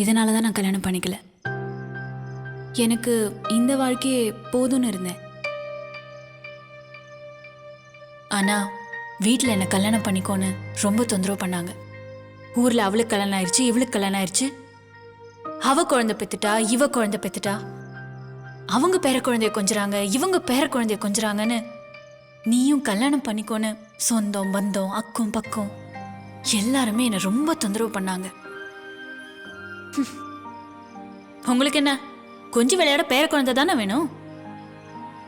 இதனால தான் நான் கல்யாணம் பண்ணிக்கல. எனக்கு இந்த வாழ்க்கையே போதும்னு இருந்தேன். ஆனா வீட்டில் என்னை கல்யாணம் பண்ணிக்கோன்னு ரொம்ப தொந்தரவு பண்ணாங்க. ஊரில் அவளுக்கு கல்யாணம் ஆயிடுச்சு, இவளுக்கு கல்யாணம் ஆயிடுச்சு, அவ குழந்தை பெத்துட்டா, இவ குழந்தை பெத்துட்டா, அவங்க பேர குழந்தைய கொஞ்சறாங்க, இவங்க பேர குழந்தைய கொஞ்சறாங்கன்னு நீயும் கல்யாணம் பண்ணிக்கோன்னு சொந்தம் பந்தம் அக்கம் பக்கம் எல்லாருமே என்னை ரொம்ப தொந்தரவு பண்ணாங்க. உங்களுக்கு என்ன, கொஞ்சம் விளையாட பேர குழந்தை தானே வேணும்,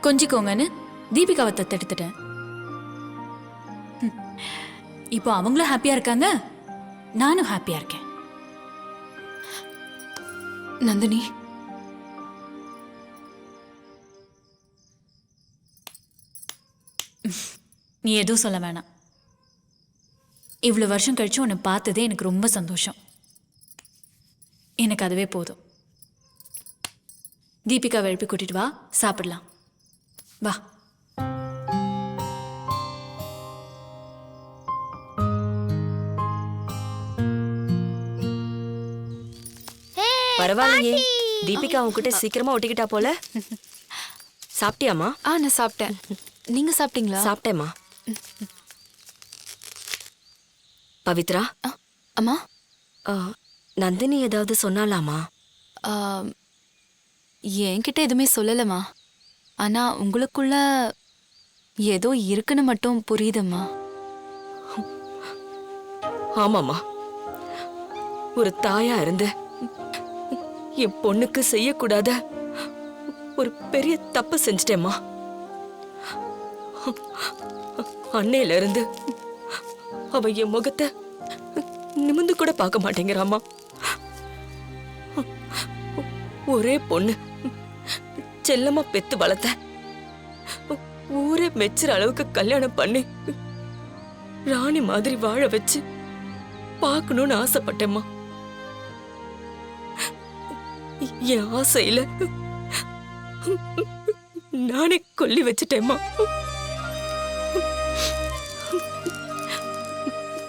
கொஞ்சிக்கோங்கன்னு தீபிகாவை தத்தெடுத்துட்டேன். இப்போ அவங்களும் ஹாப்பியா இருக்காங்க, நானும் ஹாப்பியா இருக்கேன். நந்தினி நீ எதுவும் சொல்ல வேணாம். இவ்வளோ வருஷம் கழிச்சு உன்னை பார்த்ததே எனக்கு ரொம்ப சந்தோஷம். எனக்கு அதுவே போதும். தீபிகாவை எழுப்பி கூட்டிட்டு வா, சாப்பிடலாம். வா. பரவாயில்லையே, தீபிகா உன்கிட்ட சீக்கிரமா ஒட்டிக்கிட்டா போல. சாப்பிட்டியாமா? நான் சாப்பிட்டேன். நீங்க சாப்பிட்டீங்களா? சாப்பிட்டேம்மா. பவித்ரா. அம்மா. நந்தினி ஏதாவது சொன்னாலாமா? என்கிட்ட எதுவுமே சொல்லலம்மா. ஆனா உங்களுக்குள்ள ஏதோ இருக்குன்னு மட்டும் புரியுதும்மா. ஆமாம்மா, ஒரு தாயா இருந்து என் பொண்ணுக்கு செய்யக்கூடாத ஒரு பெரிய தப்பு செஞ்சிட்டேம்மா. அன்னையில இருந்து அவ என் முகத்தை நிமிந்து கூட பார்க்க மாட்டேங்கிறாமா. ஒரே பொண்ணு செல்லமா பெத்து வளர்த்த, ஊரே மெச்சுற அளவுக்கு கல்யாணம் பண்ணி ராணி மாதிரி வாழ வச்சு பார்க்கணும்னு ஆசைப்பட்டேம்மா. என் ஆசையில நானே கொல்லி வச்சுட்டேம்மா.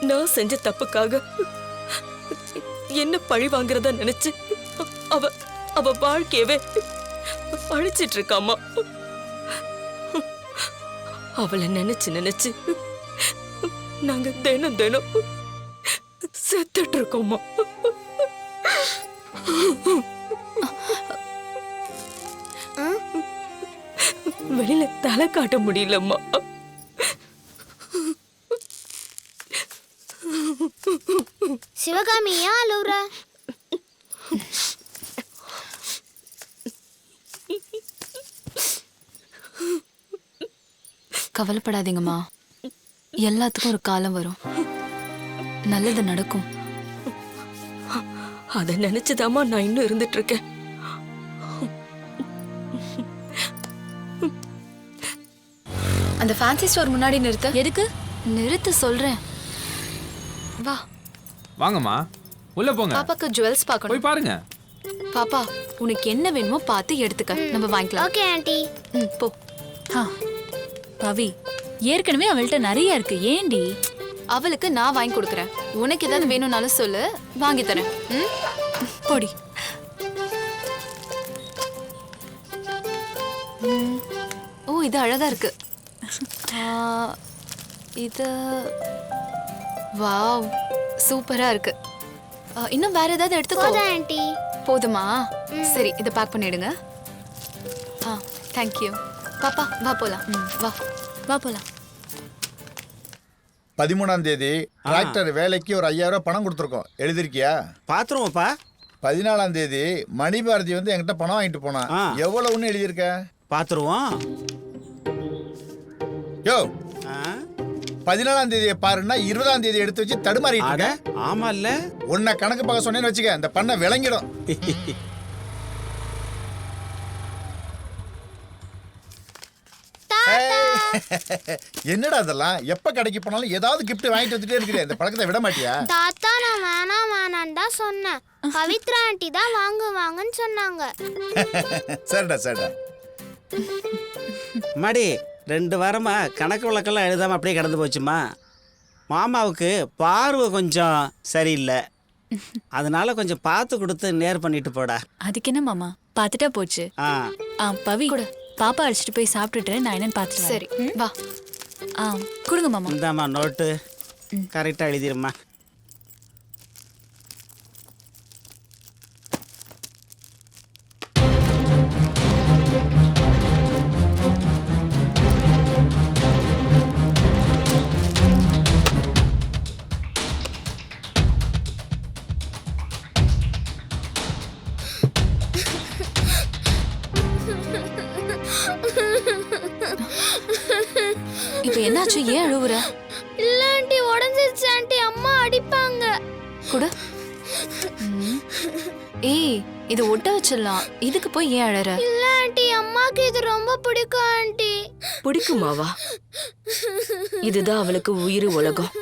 நான் செஞ்ச தப்புக்காக என்ன பழி வாங்குறதா நினைச்சு அவ அவ வாழ்க்கையவே அழிச்சிட்டு இருக்காமா. அவளை நினைச்சு நினைச்சு நாங்க தினம் தினம் செத்துட்டு இருக்கோமா. வெளியில தலை காட்ட முடியலம்மா. சிவகாமி ஏன் அழுவுற? கவலைப்படாதீங்கம்மா, எல்லாத்துக்கும் ஒரு காலம் வரும், நல்லது நடக்கும். அதை நினைச்சுதாம்மா நான் இன்னும் இருந்துட்டு இருக்கேன். அந்த ஃபேன்சி ஸ்டோர் முன்னாடி நிறுத்த. எதுக்கு நிறுத்த சொல்றேன். வா. வாங்கம்மா, உள்ள போங்க. பாப்பாக்கு ஜுவல்ஸ் பார்க்கணும். போய் பாருங்க. பாப்பா, உனக்கு என்ன வேணுமோ பார்த்து எடுத்துக்க, நம்ம வாங்கிக்கலாம். Okay aunty. போ. பவி, ஏற்கனவே அவள்கிட்ட நிறைய இருக்கு, ஏண்டி? அவளுக்கு நான் வாங்கி கொடுக்குறேன். உனக்கு ஏதாவது வேணும்னாலும் சொல்லு, வாங்கி தரேன். போடி. ஓ, இது அழகா இருக்கு. இது வாவ், சூப்பரா இருக்கு. இன்னும் வேற ஏதாவது எடுத்துக்கோ. ஆண்டி. போதுமா? சரி, இதை பேக் பண்ணிடுங்க. Thank you. பாப்பா வா போலாம். வா வா போலாம். 13ஆம் தேதி டிராக்டர் வேலைக்கு ஒரு 5000 ரூபாய் பணம் கொடுத்துருக்கோம். எழுதிருக்கியா? பாத்துருவோம்ப்பா. 14ஆம் தேதி மணிபாரதி வந்து என்கிட்ட பணம் வாங்கிட்டு போனா. எவ்வளவுன்னு எழுதியிருக்க? பாத்துருவோம். யோ, 14ஆம் தேதியை பாருன்னா 20ஆம் தேதி எடுத்து வச்சு தடுமாறிட்டு இருக்க. ஆமா இல்ல, உன்னை கணக்கு பார்க்க சொன்னேன்னு வச்சுக்க, இந்த பண்ண விளங்கிடும். என்னடா அதெல்லாம்? எப்ப கடைக்கு போனாலும் ஏதாவது கிஃப்ட் வாங்கிட்டு வந்துட்டே இருக்கிறேன். இந்த பழக்கத்தை விட மாட்டியா? தாத்தா, நான் வேணான்னு தான் சொன்னேன். பவித்ரா ஆண்டி தான் வாங்குவாங்கன்னு சொன்னாங்க. சரிடா சரிடா. மாடி 2 வாரமா கணக்கு வழக்கெல்லாம் எழுதாம அப்படியே கடந்து போச்சுமா. மாமாவுக்கு பார்வை கொஞ்சம் சரியில்லை, அதனால கொஞ்சம் பார்த்து கொடுத்து நேர் பண்ணிட்டு போடா. அதுக்கு என்ன மாமா, பார்த்துட்டா போச்சு. பவி கூட பாப்பா அழைச்சிட்டு போய் சாப்பிட்டுட்டு நான் என்னன்னு பார்த்துட்டு. சரி வா. கொடுங்க மாமா. இந்தாம்மா நோட்டு, கரெக்டாக எழுதிருமா. இப்போ என்னாச்சு? ஏன் அழுவுற? இல்ல ஆண்டி, உடைஞ்சிருச்சு ஆண்டி, அம்மா அடிப்பாங்க. கூட. ஏய், இது ஒட்ட வச்சிடலாம். இதுக்கு போய் ஏன் அழற? இல்ல ஆண்டி, அம்மாக்கு இது ரொம்ப பிடிக்கும் ஆண்டி. பிடிக்குமாவா? இதுதான் அவளுக்கு உயிர் உலகம்.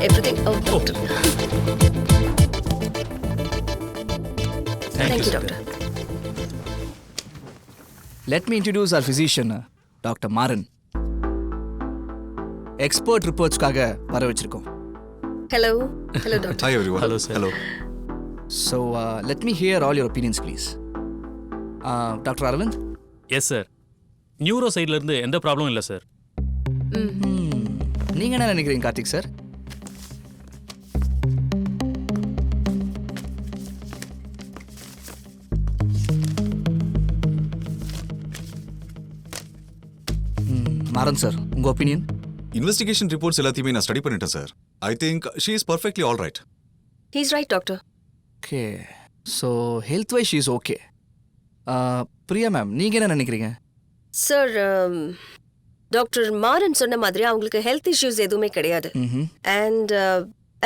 Everything out, doctor. Thank you, doctor. Let me introduce our physician, Dr. Maran. Expert reports-காக வர வச்சிருக்கோம். Hello. Hello, doctor. Hi, everyone. Hello, sir. Hello. So, let me hear all your opinions, please. Dr. Arvind? Yes sir. Neuro சைட்ல இருந்து எந்த ப்ராப்ளமும் இல்லை sir. நீங்க என்ன நினைக்கிறீங்க கார்த்திக் சார்? மாறன் சார், உங்க ஒப்பீனியன்? இன்வெஸ்டிகேஷன் ரிப்போர்ட்ஸ் எல்லாத்தையுமே நான் ஸ்டடி பண்ணிட்டேன் sir. I think she is perfectly all right. He's right, doctor. Okay, so healthwise is okay. Priya ma'am, நீங்கள் என்ன நினைக்கிறீங்க? சார், டாக்டர் மாறன் சொன்ன மாதிரி அவங்களுக்கு ஹெல்த் இஷ்யூஸ் எதுவுமே கிடையாது. அண்ட்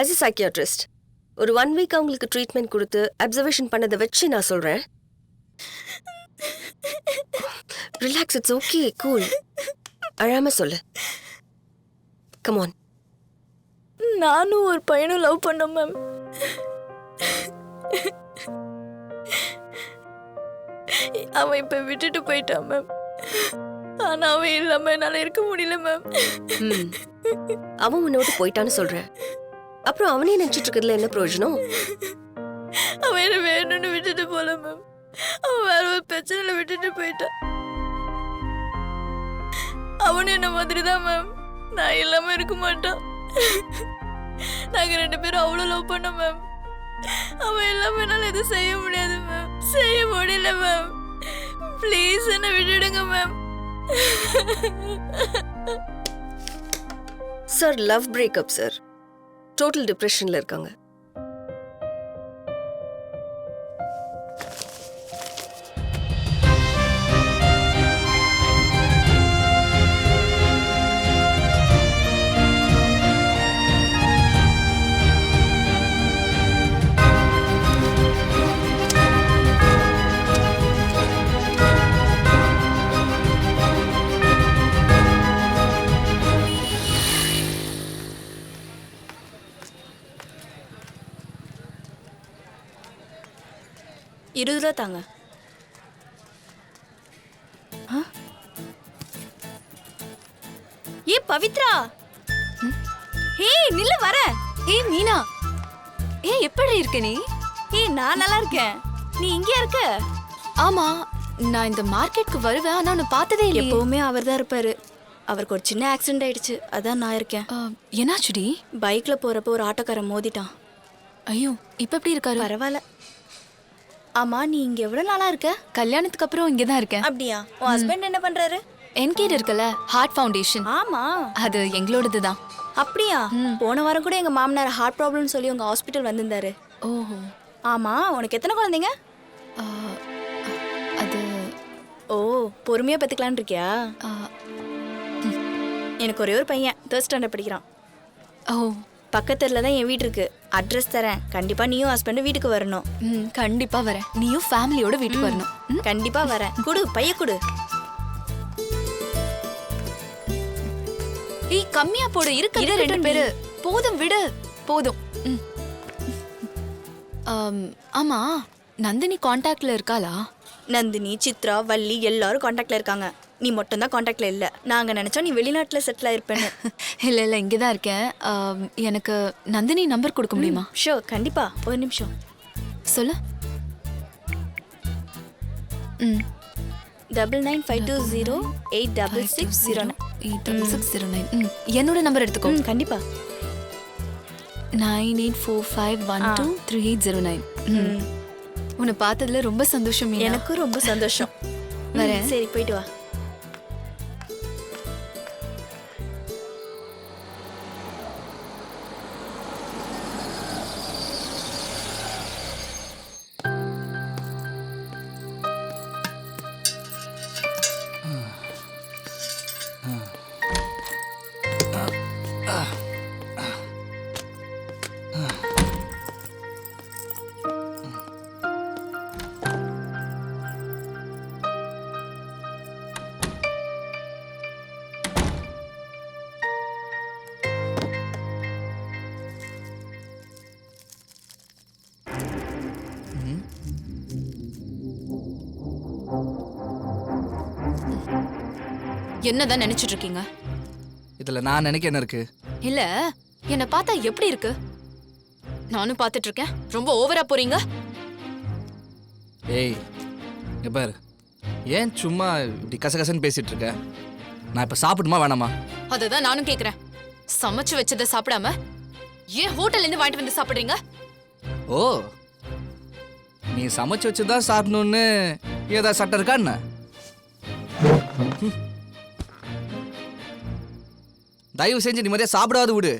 ஆஸ் எ சைக்கியாட்ரிஸ்ட் ஒரு 1 வீக் அவங்களுக்கு ட்ரீட்மெண்ட் கொடுத்து அப்சர்வேஷன் பண்ணதை வச்சு நான் சொல்கிறேன். Relax, it's okay, cool. அழாம சொல்லு. Come on. நானும் ஒரு பையனும் லவ் பண்ணோம் மேம். அவன் இப்ப விட்டுட்டு போயிட்டான் மேம். ஆனா அவன் இல்லாம என்னால இருக்க முடியல மேம். அவன் உன்னை விட்டு போயிட்டான்னு சொல்றேன். அப்புறம் அவனே நினைச்சிட்டு இருக்கிறதுல என்ன பிரயோஜனம்? அவன் என்ன வேணும்னு விட்டுட்டு போல மேம். அவன் வேற ஒரு பிரச்சனையில விட்டுட்டு போயிட்டான். அவனு என்ன மாதிரி தான் மேம். நான் இல்லாம இருக்க மாட்டான். நாங்க 2 பேரும் அவ்வளவு லவ் பண்ணோம் மேம். அவன் இல்லாம என்னால எதுவும் செய்ய முடியாது மேம். செய்ய முடியல மேம். ப்ளீஸ் என்ன விட்டுடுங்க ma'am. Sir, love breakup sir. Total டிப்ரெஷன்ல இருக்காங்க. ₹20 தாங்க. ஏ பவித்ரா, ஹே நில்ல வர. ஏய் மீனா, ஏய் எப்படி இருக்க நீ? ஏய் நான் நல்லா இருக்கேன். நீ இங்கே இருக்க? ஆமா, நான் இந்த மார்க்கெட்க்கு வருவேன், ஆனா நான் பார்த்ததே இல்லை. எப்பவுமே அவர் தான் இருப்பாரு. அவருக்கு ஒரு சின்ன ஆக்சிடென்ட் ஆயிடுச்சு, அதான் நான் இருக்கேன். என்னாச்சுடி? பைக்ல போறப்போ ஒரு ஆட்டோக்காரன் மோதிட்டான். ஐயோ, இப்ப எப்படி இருக்காரு? பரவாயில்ல. ஆமா, நீ இங்க எவ்வளவு நாளா இருக்க? கல்யாணத்துக்கு அப்புறம் இங்க தான் இருக்கேன். அப்படியா? உன் ஹஸ்பண்ட் என்ன பண்றாரு? என்கேட் இருக்குல்ல, ஹார்ட் ஃபவுண்டேஷன். ஆமா, அது எங்களோடது தான். அப்படியா? போன வாரம் கூட எங்க மாமனார் ஹார்ட் ப்ராப்ளம்னு சொல்லி உங்க ஹாஸ்பிட்டல் வந்திருந்தாரு. ஓஹோ. ஆமா, உனக்கு எத்தனை குழந்தைங்க? அது ஓ, பொறுமையா பெத்துக்கலான்னு இருக்கியா? எனக்கு ஒரே ஒரு பையன் 3rd ஸ்டாண்டர்ட் படிக்கிறான். ஓ, பக்கத்துல தான் என் வீடு இருக்கு. அட்ரஸ் தரேன். கண்டிப்பா நீயும் ஹஸ்பண்ட் வீட்டுக்கு வரணும். கண்டிப்பா வரேன். நீயும் ஃபேமிலியோட வீட்டுக்கு வரணும். கண்டிப்பா வரேன். குடு, பைய குடு. ஏய், கம்மியா போடு. இருக்கு 2 பேரு. போதும் விடு. போதும். ஆமா, நந்தினி கான்டாக்ட்ல இருக்காளா? நந்தினி, சித்ரா, வள்ளி எல்லாரும் கான்டாக்ட்ல இருக்காங்க. நீ மட்டும் தான் கான்டாக்ட்ல இல்ல. நாங்க நினைச்சோம் நீ வெளிநாட்டுல செட்டில் ஆயிருப்பேன்னு. இல்ல இல்ல, இங்க தான் இருக்கேன். எனக்கு நந்தினி நம்பர் கொடுக்க முடியுமா? ஷூர், கண்டிப்பா. ஒரு நிமிஷம் சொல்லு. 9952086609. என்னோட நம்பர் எடுத்துக்கோ. கண்டிப்பா. 9845123809. உன்னை பார்த்ததுல ரொம்ப சந்தோஷம் மீனா. எனக்கும் ரொம்ப சந்தோஷம். வரேன். சரி போயிட்டு வா. என்னதான் நினைச்சிட்டு இருக்கீங்க? இதுல நான் நினைக்க என்ன இருக்கு? இல்ல, என்ன பார்த்தா எப்படி இருக்கு? நானும் பார்த்துட்டு இருக்கேன். ரொம்ப ஓவரா போறீங்க. ஏய் இங்க பாரு, ஏன் சும்மா இப்படி கசகசன்னு பேசிட்டு இருக்க? நான் இப்ப சாப்பிடுமா வேணாமா? அததான் நானும் கேக்குறேன். சமைச்சு வச்சதை சாப்பிடாம ஏன் ஹோட்டல்ல இருந்து வாங்கிட்டு வந்து சாப்பிடுறீங்க? ஓ, நீ சமைச்சு வச்சுதான் சாப்பிடணும்னு ஏதாவது சட்டம் இருக்கா என்ன? தயவு செஞ்சு நிம்மதியா சாப்பிடாது விடு.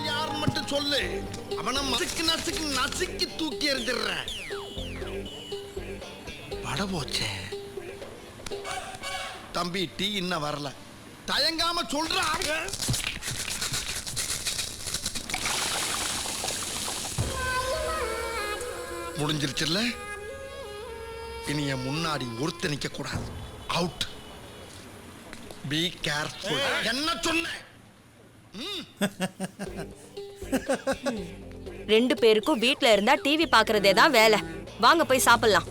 யார் மட்டும் சொல்லு, அவனை நசுக்கு நசுக்கு நசுக்கி தூக்கி எறிஞ்சிடுறேன். பட போச்சே. தம்பி டீ இன்னும் வரல, தயங்காம சொல்ற. முடிஞ்சிருச்சுல்ல, இனி என் முன்னாடி ஒருத்த நிக்க கூடாது. அவுட். Be careful. என்ன சொன்ன? ரெண்டு பேருக்கும் வீட்ல இருந்தா டிவி பாக்குறதே தான் வேலை. வாங்க போய் சாப்பிடலாம்.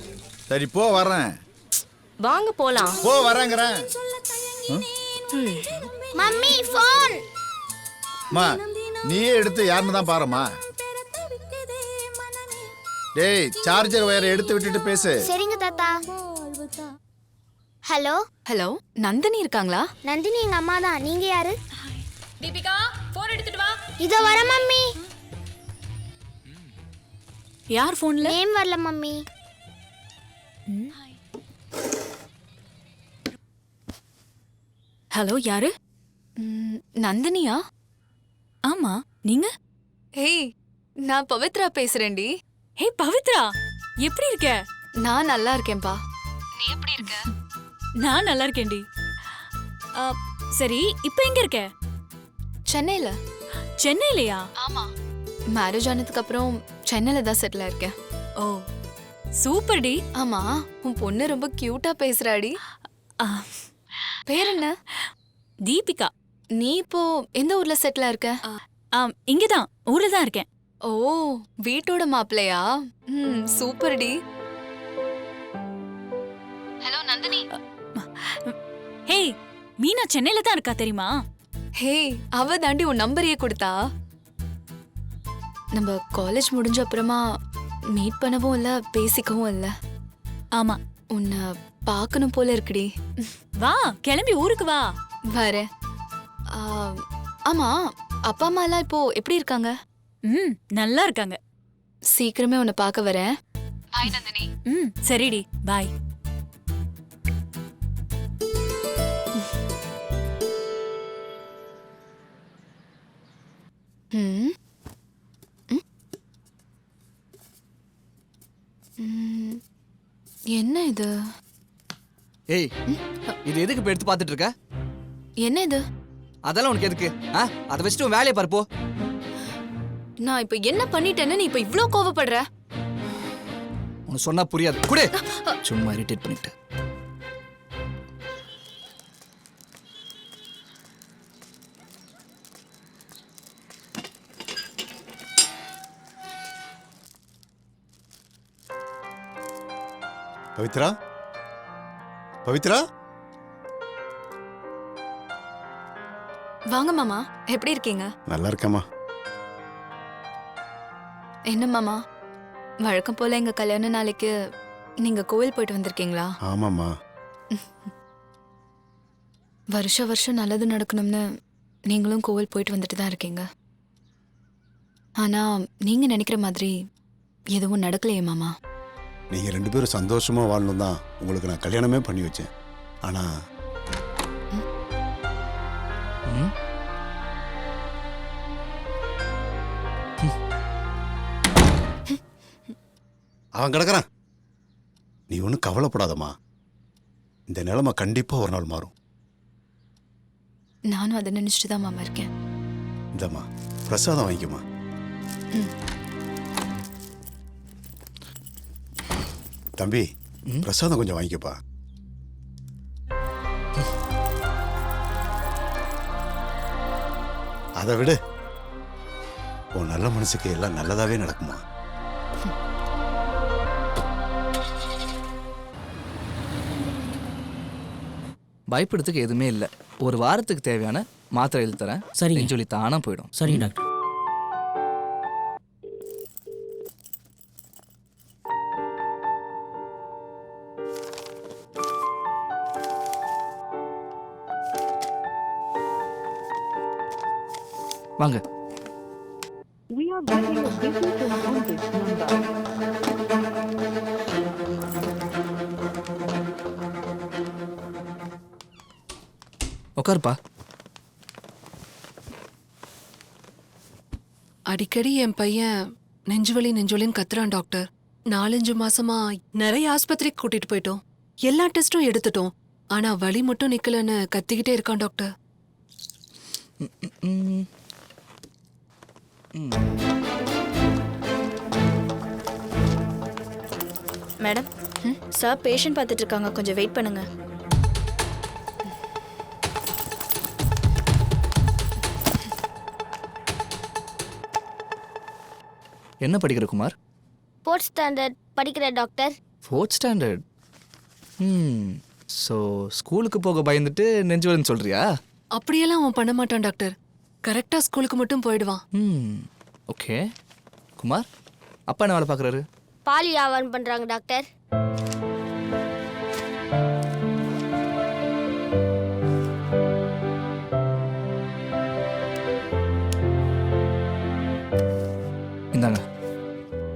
சரி போ வரேன். வாங்க போலாம். போ வரேங்கிறேன். Mummy phone. மா நீயே எடுத்து யாருன்னு தான் பாருமா. டேய் சார்ஜர் வயரை எடுத்து விட்டுட்டு பேசு. சரிங்க தாத்தா. ஹலோ ஹலோ, நந்தினி இருக்காங்களா? நந்தினி எங்க அம்மா தான். நீங்க யாரு? தீபிகா போன் எடுத்துட்டு வா. இதோ வர மம்மி. யார் ஃபோன்ல? நேம் வரல மம்மி. ஹலோ யாரு? நந்தினியா? ஆமா நீங்க? ஹேய், நான் பவித்ரா பேசுறேன்டி. ஹே பவித்ரா, எப்படி இருக்க? நான் நல்லா இருக்கேன்பா. நீ எப்படி இருக்க? நான் நல்லா இருக்கேன்டி. சரி இப்போ எங்க இருக்க? சென்னையில. சென்னையிலயா? ஆமா, மேரேஜ் ஆனதுக்கு அப்புறம் சென்னையில தான் செட்டில் ஆயிருக்கேன். ஓ சூப்பர் டி. ஆமா, உன் பொண்ணு ரொம்ப கியூட்டா பேசுறாடி. பேர் என்ன? தீபிகா. நீ இப்போ எந்த ஊர்ல செட்டில் ஆயிருக்க? இங்கதான் ஊர்ல தான் இருக்கேன். ஓ, வீட்டோட மாப்பிள்ளையா? சூப்பர் டி. ஹலோ நந்தினி. ஹே மீனா சென்னையில தான் இருக்கா தெரியுமா? ஹே, அவ தாண்டி உன் நம்பரையே கொடுத்தா. நம்ம காலேஜ் முடிஞ்ச அப்புறமா மீட் பண்ணவும் இல்ல, பேசிக்கவும் இல்ல. ஆமா, உன்னை பார்க்கணும் போல இருக்குடி. வா கிளம்பி ஊருக்கு வா. வரேன். ஆமா, அப்பா அம்மா எல்லாம் இப்போ எப்படி இருக்காங்க? நல்லா இருக்காங்க. சீக்கிரமே உன்னை பார்க்க வரேன். பாய் நந்தினி. சரிடி, பாய். என்ன இது? ஏய், இது எதுக்கு இப்ப எடுத்து பார்த்துட்டு இருக்க? என்ன இது? அதெல்லாம் உனக்கு எதுக்கு? அதை வச்சுட்டு உன் வேலையை பாருப்போ. நான் இப்ப என்ன பண்ணிட்டேன்னு நீ இப்ப இவ்ளோ கோவப்படுற? உனக்கு சொன்னா புரியாது. குடு. சும்மா இரிட்டேட் பண்ணிட்டு. பவித்ரா, பவித்ரா. வாங்க மாமா, எப்படி இருக்கீங்க? நல்லா இருக்கேம்மா. என்ன மாமா, வழக்கம் போல எங்க கல்யாண நாளைக்கு நீங்க கோவில் போயிட்டு வந்திருக்கீங்களா? ஆமாம்மா. வருஷம் நல்லது நடக்கணும்னு நீங்களும் கோவில் போயிட்டு வந்துட்டு தான் இருக்கீங்க. ஆனா நீங்க நினைக்கிற மாதிரி எதுவும் நடக்கலையே மாமா. நீங்கள் 2 பேரும் சந்தோஷமாக வாழணும் தான் உங்களுக்கு நான் கல்யாணமே பண்ணி வச்சேன். ஆனால் அவன் கிடக்குறான். நீ ஒன்றும் கவலைப்படாதம்மா. இந்த நிலைமை கண்டிப்பாக ஒரு நாள் மாறும். நானும் அதை நினைச்சிட்டு தான் மாமா இருக்கேன். இந்தம்மா பிரசாதம் வாங்கிக்குமா. தம்பி பிரசாதம் கொஞ்சம் வாங்கிக்கப்பா. அதை விடு, உன் நல்ல மனசுக்கு எல்லாம் நல்லதாவே நடக்குமா. பயப்படுறதுக்கு எதுவுமே இல்லை. ஒரு வாரத்துக்கு தேவையான மாத்திரை எழுதி தரேன். சரிங்க. சொல்லி தானா போயிடும். சரிங்க டாக்டர். வாங்க. உட்காருப்பா. அடிக்கடி என் பையன் நெஞ்சுவலின்னு கத்துறான் டாக்டர். 4-5 மாசமா நிறைய ஆஸ்பத்திரிக்கு கூட்டிட்டு போயிட்டோம். எல்லா டெஸ்டும் எடுத்துட்டோம். ஆனா வலி மட்டும் நிக்கலன்னு கத்திக்கிட்டே இருக்கான் டாக்டர். மேடம், சார் பேஷண்ட் பார்த்துட்டு இருக்காங்க, கொஞ்சம் வெயிட் பண்ணுங்க. என்ன படிக்கிற குமார்? 4th ஸ்டாண்டர்ட் படிக்கிற டாக்டர். 4th standard. ஸோ ஸ்கூலுக்கு போக பயந்துட்டு நெஞ்சுவலின்னு சொல்றியா? அப்படியெல்லாம் அவன் பண்ண மாட்டான் டாக்டர். கரெக்டா ஸ்கூலுக்கு மட்டும் போயிடுவான். ஓகே. குமார், அப்பா என்ன வேலை பார்க்குறாரு? பால் வியாபாரம் பண்றாங்க டாக்டர். இந்தாங்க,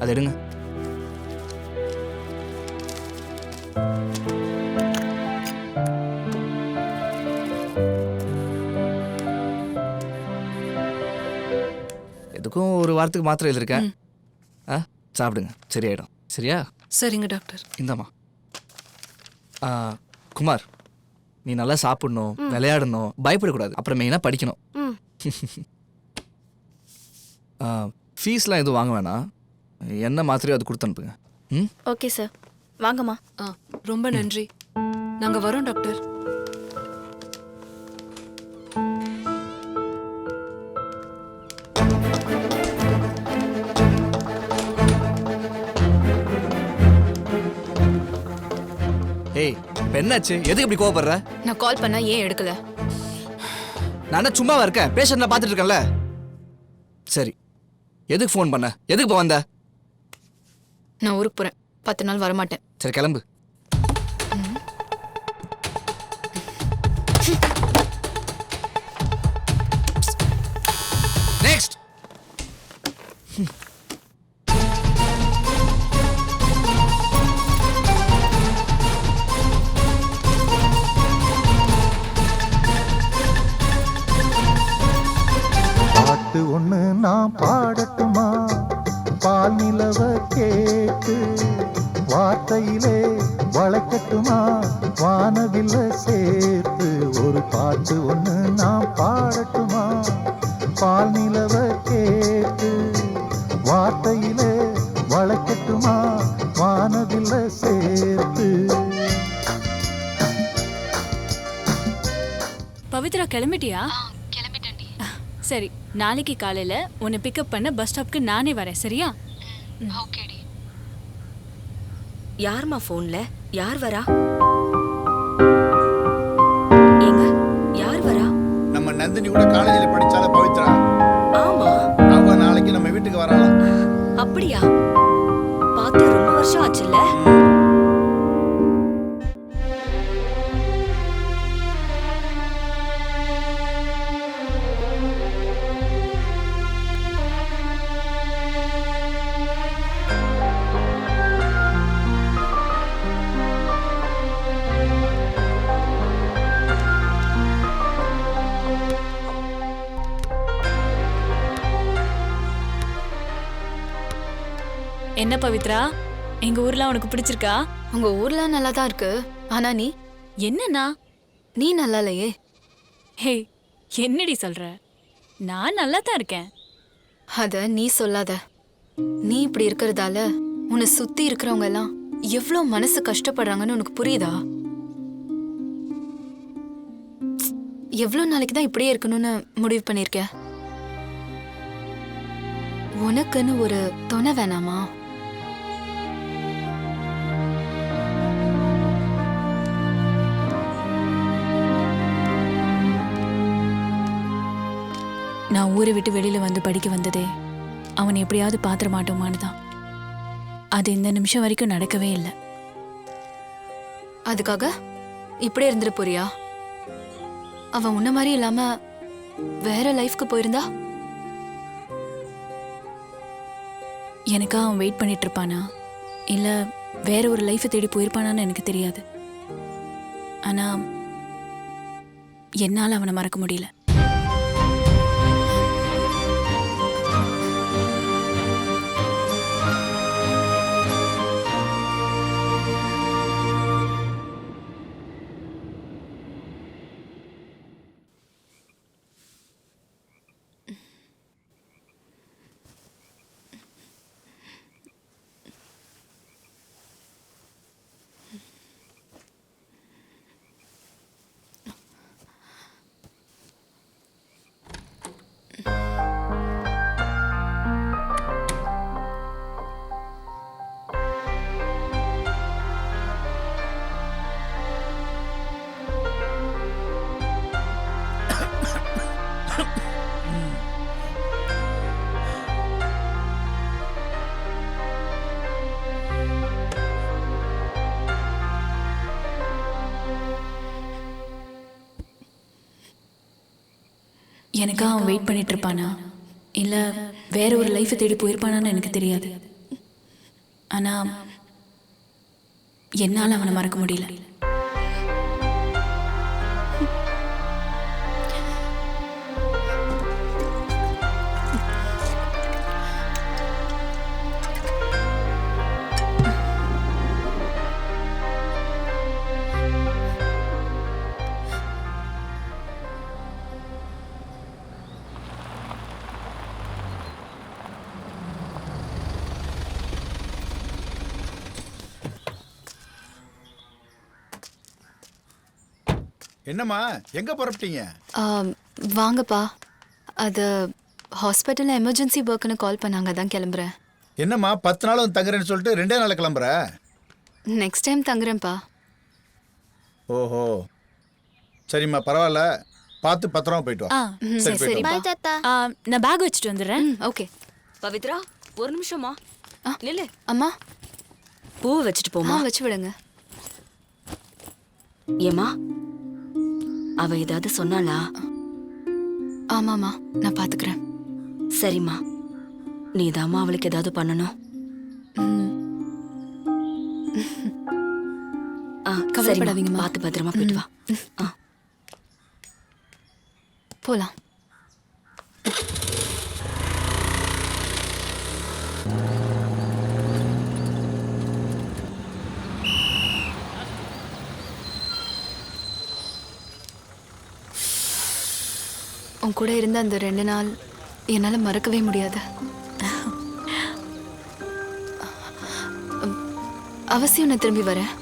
அதை எடுங்க. எதுக்கும் ஒரு வாரத்துக்கு மாத்திரை எழுதிருக்கேன். சாப்பிடுங்க, சரியாயிடும். சரியா? சரிங்க டாக்டர். இந்தாம்மா. குமார், நீ நல்லா சாப்பிடணும், விளையாடணும், பயப்படக்கூடாது. அப்புறம் மெயினாக படிக்கணும். ஃபீஸ்லாம் எதுவும் வாங்க வேணாம். என்ன மாத்திரையோ அது கொடுத்து அனுப்புங்க. ஓகே சார், வாங்கம்மா. ரொம்ப நன்றி. நாங்க வரோம் டாக்டர். ஏய், என்னாச்சு? எதுக்கு இப்படி கோவப்படுற? நான் கால் பண்ணா ஏன் எடுக்கல? நான் சும்மாவா இருக்கேன், பேஷண்ட்ல பார்த்துட்டு இருக்கேன்ல. சரி, எதுக்கு ஃபோன் பண்ண? எதுக்கு இப்போ வந்த? நான் ஊருக்கு போறேன், 10 நாள் வரமாட்டேன். சரி, கிளம்பு. நெக்ஸ்ட். பாட்டு ஒண்ணு நான் பாடட்டுமா? பால் நிலவ கேட்டு வார்த்தையிலே வளைக்கட்டுமா? வானவில்ல சேர்த்து ஒரு பாட்டு ஒண்ணு நான் பாடட்டுமா? பால் நிலவ கேட்டு வார்த்தையிலே வளைக்கட்டுமா? வானவில்ல சேர்த்து. பவித்ரா, கிளம்பிட்டியா? சரி, நாளைக்கு காலையில உன்னை பிக்கப் பண்ண பஸ் ஸ்டாப்க்கு நானே வரேன், சரியா? ஓகேடி. யார்மா ஃபோன்ல? யார் வரா? ஏங்க, யார் வரா? நம்ம நந்தினி கூட காலேஜில் படிச்சால பவித்ரா. ஆமா, அவ நாளைக்கு நம்ம வீட்டுக்கு வரலாம். அப்படியா? பார்த்து ரொம்ப வருஷம் ஆச்சுல்ல? என்ன பவித்ரா, எங்க ஊர்லாம் உனக்கு பிடிச்சிருக்கா? உங்க ஊர்லாம் நல்லா தான் இருக்கு. ஆனா நீ என்னண்ணா? நீ நல்லா இல்லையே. ஹே, என்னடி சொல்ற? நான் நல்லா தான் இருக்கேன். அத நீ சொல்லாத. நீ இப்படி இருக்கிறதால உன்னை சுத்தி இருக்கிறவங்க எல்லாம் எவ்வளவு மனசு கஷ்டப்படுறாங்கன்னு உனக்கு புரியுதா? எவ்வளவு நாளைக்கு தான் இப்படியே இருக்கணும்னு முடிவு பண்ணிருக்க? உனக்குன்னு ஒரு துணை வேணாமா? நான் ஊரை விட்டு வெளியில வந்து படிக்க வந்ததே அவனை எப்படியாவது பாத்திர மாட்டோமான்னு தான். அது இந்த நிமிஷம் வரைக்கும் நடக்கவே இல்லை. அதுக்காக இப்படியே இருந்துட்டு போறியா? அவன் உன்ன மாதிரி இல்லாம வேற லைஃப்க்கு போயிருந்தா? எனக்கா அவன் வெயிட் பண்ணிட்டு இருப்பானா இல்ல வேற ஒரு லைஃபை தேடி போயிருப்பானான்னு எனக்கு தெரியாது. ஆனா என்னால அவனை மறக்க முடியல. எனக்கா அவன் வெயிட் பண்ணிட்டு இருப்பானா இல்ல வேற ஒரு லைஃபை தேடி போயிருப்பானான்னு எனக்கு தெரியாது. ஆனா என்னால அவனை மறக்க முடியல. என்னம்மா எங்க புறப்பட்டீங்க? வாங்கப்பா. அது ஹாஸ்பிட்டல்ல எமர்ஜென்சி ஒர்க்னு கால் பண்ணாங்க, தான் கிளம்புறேன். என்னம்மா 10 நாளும் தங்குறேன்னு சொல்லிட்டு 2 நாள் கிளம்புற? நெக்ஸ்ட் டைம் தங்குறேன்ப்பா. ஓஹோ, சரிம்மா, பரவாயில்ல. பார்த்து பத்திரமா போயிட்டு வா. சரி சரி. பாய் தாத்தா. நான் பேக் வச்சுட்டு வந்துடுறேன். ஓகே. பவித்ரா, ஒரு நிமிஷமா நில்லு. அம்மா, பூவை வச்சுட்டு போமா. வச்சு விடுங்க. ஏமா, அவ ஏதாவது சொன்னாளா? ஆமாம்மா, நான் பாத்துக்கிறேன். சரிம்மா, நீதாம்மா அவளுக்கு ஏதாவது பண்ணணும். கவலைப்படாதீங்கம்மா. பார்த்து பத்திரமா போயிட்டு வா. போலாம். உன் கூட இருந்த அந்த 2 நாள் என்னால மறக்கவே முடியாது. அவசியம் நான் திரும்பி வரேன்.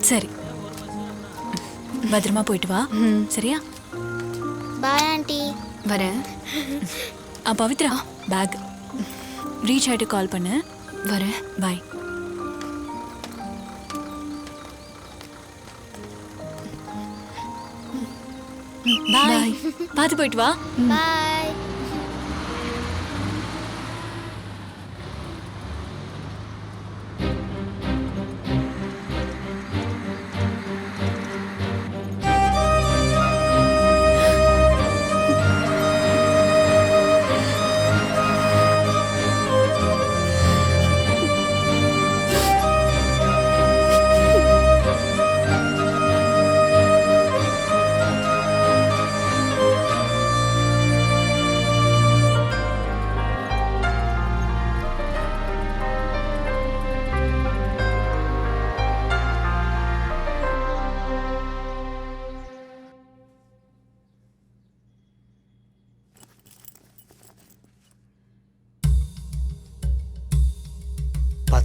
சரி, பத்திரமா போயிட்டு வா. சரியா? Bye aunty. வரேன். பவித்ரா, பேக் ரீச் ஆயிட்டு கால் பண்ணு. வரேன். பாய். பாய். பார்த்து போயிட்டு வா. பாய்.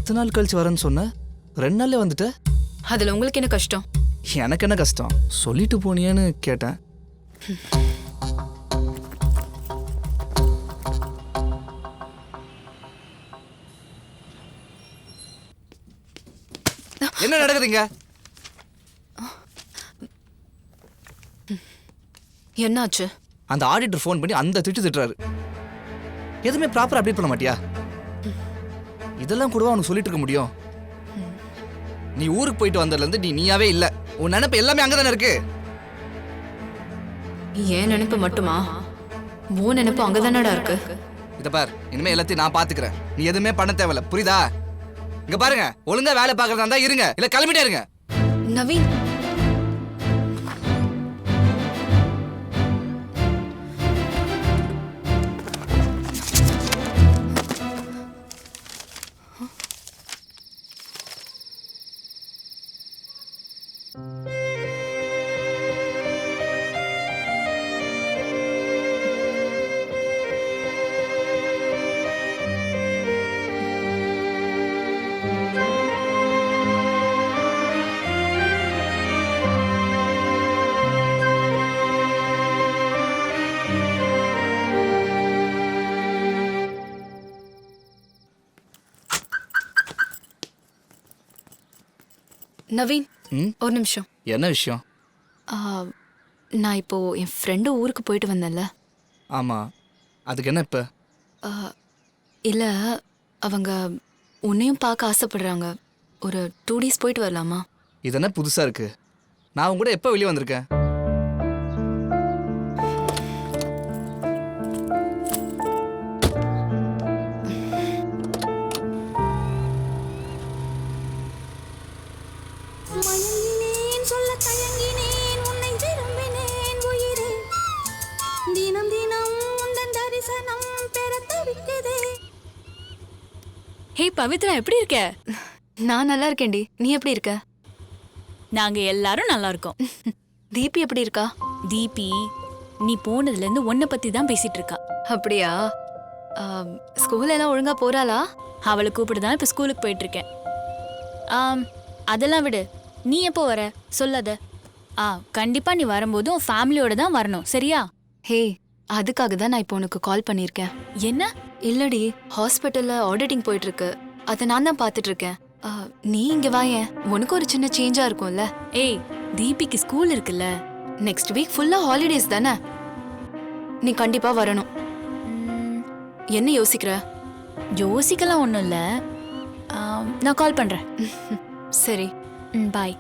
10 நாள் கழிச்சு வரேன்னு சொன்ன 2 நாள்ல வந்துட்ட. அதுல உங்களுக்கு என்ன கஷ்டம்? எனக்கு என்ன கஷ்டம், சொல்லிட்டு போனியான்னு கேட்டேன். என்ன நடக்குதுங்க? என்னாச்சு? அந்த ஆடிட்டர் ஃபோன் பண்ணி அந்த திட்டுறாரு. எதுவுமே ப்ராப்பரா அப்டேட் பண்ண மாட்டியா? இதெல்லாம் கூடவா அவனுக்கு சொல்லிட்டு இருக்க முடியும்? நீ ஊருக்கு போயிட்டு வந்ததுலேருந்து நீயாவே இல்லை. உன் நினைப்பு எல்லாமே அங்கதானே இருக்கு. ஏன் நினைப்பு மட்டுமா? உன் நினைப்பு அங்கதானடா இருக்கு. இத பார், இனிமே எல்லாத்தையும் நான் பாத்துக்கிறேன். நீ எதுவுமே பண்ண தேவையில்ல, புரியுதா? இங்க பாருங்க, ஒழுங்கா வேலை பார்க்கறதா இருந்தா இருங்க, இல்ல கிளம்பிட்டே இருங்க. நவீன், நவீன், ஒரு நிமிஷம். என்ன விஷயம்? நான் இப்போ என் ஃப்ரெண்டு ஊருக்கு போயிட்டு வந்தேன்ல. ஆமா, அதுக்கு என்ன இப்ப? இல்ல, அவங்க உன்னையும் பார்க்க ஆசைப்படுறாங்க. ஒரு 2 days போயிட்டு வரலாமா? இது என்ன புதுசா இருக்கு? நான் உங்க கூட எப்ப வெளியே வந்திருக்கேன்? ஹே பவித்ரா, எப்படி இருக்க? நான் நல்லா இருக்கேன்டி. நீ எப்படி இருக்க? நாங்க எல்லாரும் நல்லா இருக்கோம். தீபி எப்படி இருக்கா? தீபி நீ போனதுல இருந்து உன்னை பத்தி தான் பேசிட்டு இருக்கா. அப்படியா? ஸ்கூல் எல்லாம் ஒழுங்கா போறாளா? அவளை கூப்பிட்டு தான் இப்ப ஸ்கூலுக்கு போயிட்டு இருக்கேன். அதெல்லாம் விடு, நீ எப்போ வர சொல்லாத. கண்டிப்பா நீ வரும்போது உன் ஃபேமிலியோட தான் வரணும், சரியா? ஹே, அதுக்காக தான் நான் இப்போ உனக்கு கால் பண்ணியிருக்கேன். என்ன? இல்லடி, ஹாஸ்பிட்டல்ல ஆடிட்டிங் போயிட்டு இருக்கு. அதை நான் தான் பார்த்துட்டு இருக்கேன். நீ இங்க வாயேன், உனக்கு ஒரு சின்ன சேஞ்சா இருக்கும்ல. ஏய், தீபிக்கு ஸ்கூல் இருக்குல்ல. நெக்ஸ்ட் வீக் ஃபுல்லா ஹாலிடேஸ் தானே. நீ கண்டிப்பா வரணும். என்ன யோசிக்கிற? யோசிக்கலாம் ஒன்றும் இல்லை. நான் கால் பண்றேன். சரி, பாய்.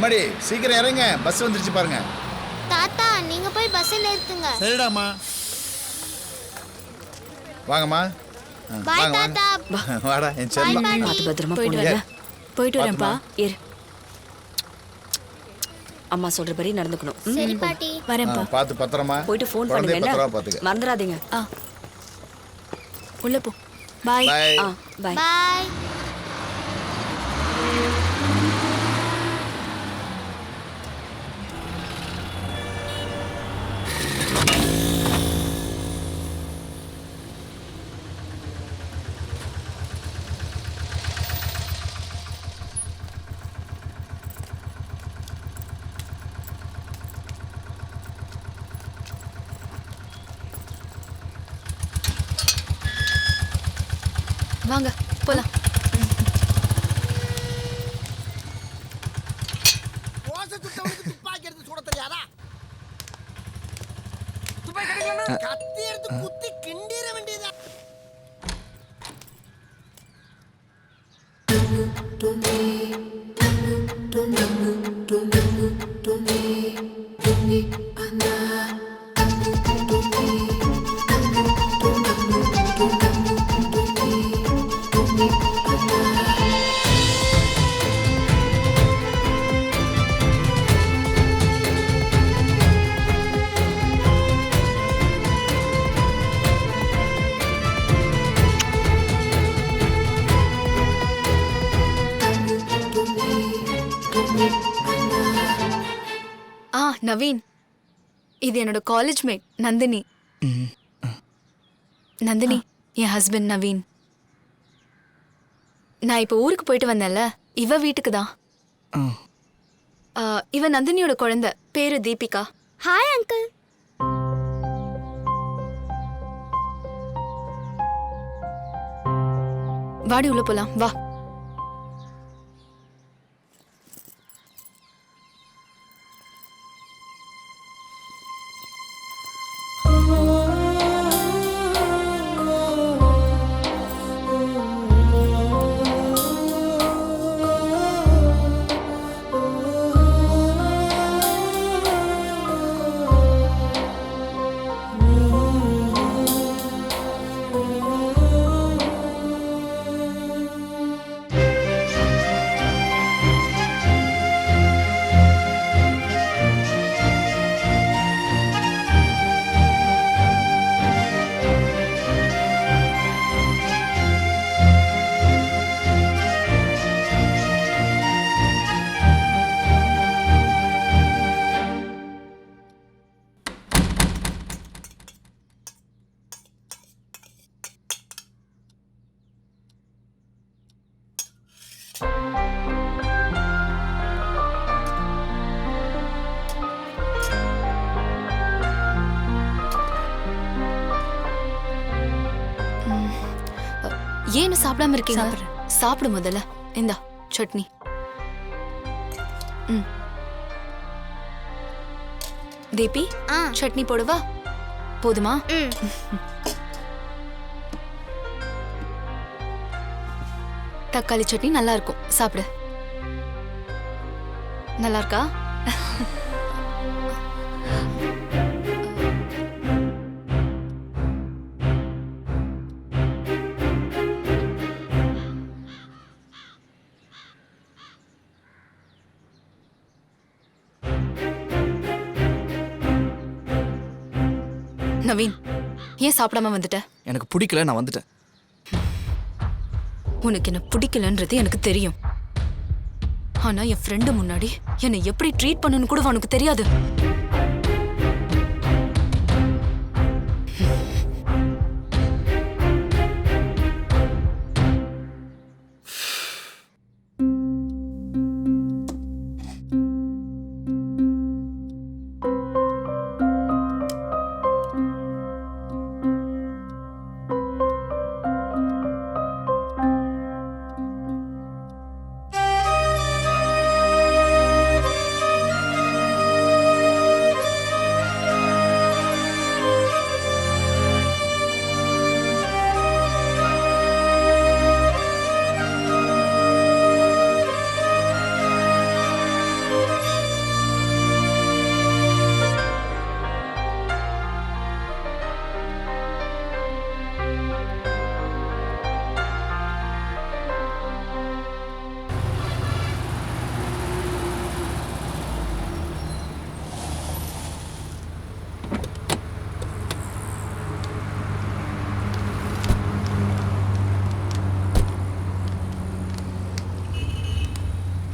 மடி சீக்கிரம் இறங்க, பஸ் வந்துருச்சு பாருங்க. தாத்தா, நீங்க போய் பஸ்ல ஏத்துங்க. சரிடாமா. வாங்கம்மா. பாய் வாங்க தாத்தா. வாங்க. வாடா என் செல்லம். பார்த்து பத்திரமா போயிட்டு போங்க. வரேன். போயிட்டு வரேன்ப்பா. இரு, அம்மா சொல்றபடி நடந்துக்கணும். சரி பாட்டி. வரேன்ப்பா. பார்த்து பத்திரமா போயிட்டு ஃபோன் குழந்தைய பண்ணுங்க, பத்திரமா பாத்துக்க. மறந்துடாதீங்க. உள்ள போ. பாய். பாய். பாய். பாய். வாங்க போலாம். துப்பாக்கி எடுத்து சுட தெரியாதா? துப்பாக்கி கிடைக்கலன்னா கத்தி எடுத்து குத்தி கிண்டிர வேண்டியதா. நவீன், இது என்னோட காலேஜ் மேட் நந்தினி. நந்தினி என் ஹஸ்பண்ட் நவீன். நான் இப்போ ஊருக்கு போயிட்டு வந்தேன்ல, இவ வீட்டுக்கு தான். இவ நந்தினியோட குழந்தை, பேரு தீபிகா. Hi uncle. வாடி உள்ள போலாம், வா. ஏன்னு சாப்பிடாம இருக்கீங்க? சாப்பிடு முதல்ல. இந்தா சட்னி. தீபி, சட்னி போடுவா? போதுமா? தக்காளி சட்னி நல்லா இருக்கும், சாப்பிடு. நல்லா இருக்கா? நவீன், ஏன் சாப்பிடாம வந்துட்ட? எனக்கு பிடிக்கல, நான் வந்துட்டேன். உனக்கு என்ன பிடிக்கலன்றது எனக்கு தெரியும். ஆனா என் ஃப்ரெண்டு முன்னாடி என்னை எப்படி ட்ரீட் பண்ணணும்னு கூட உனக்கு தெரியாது.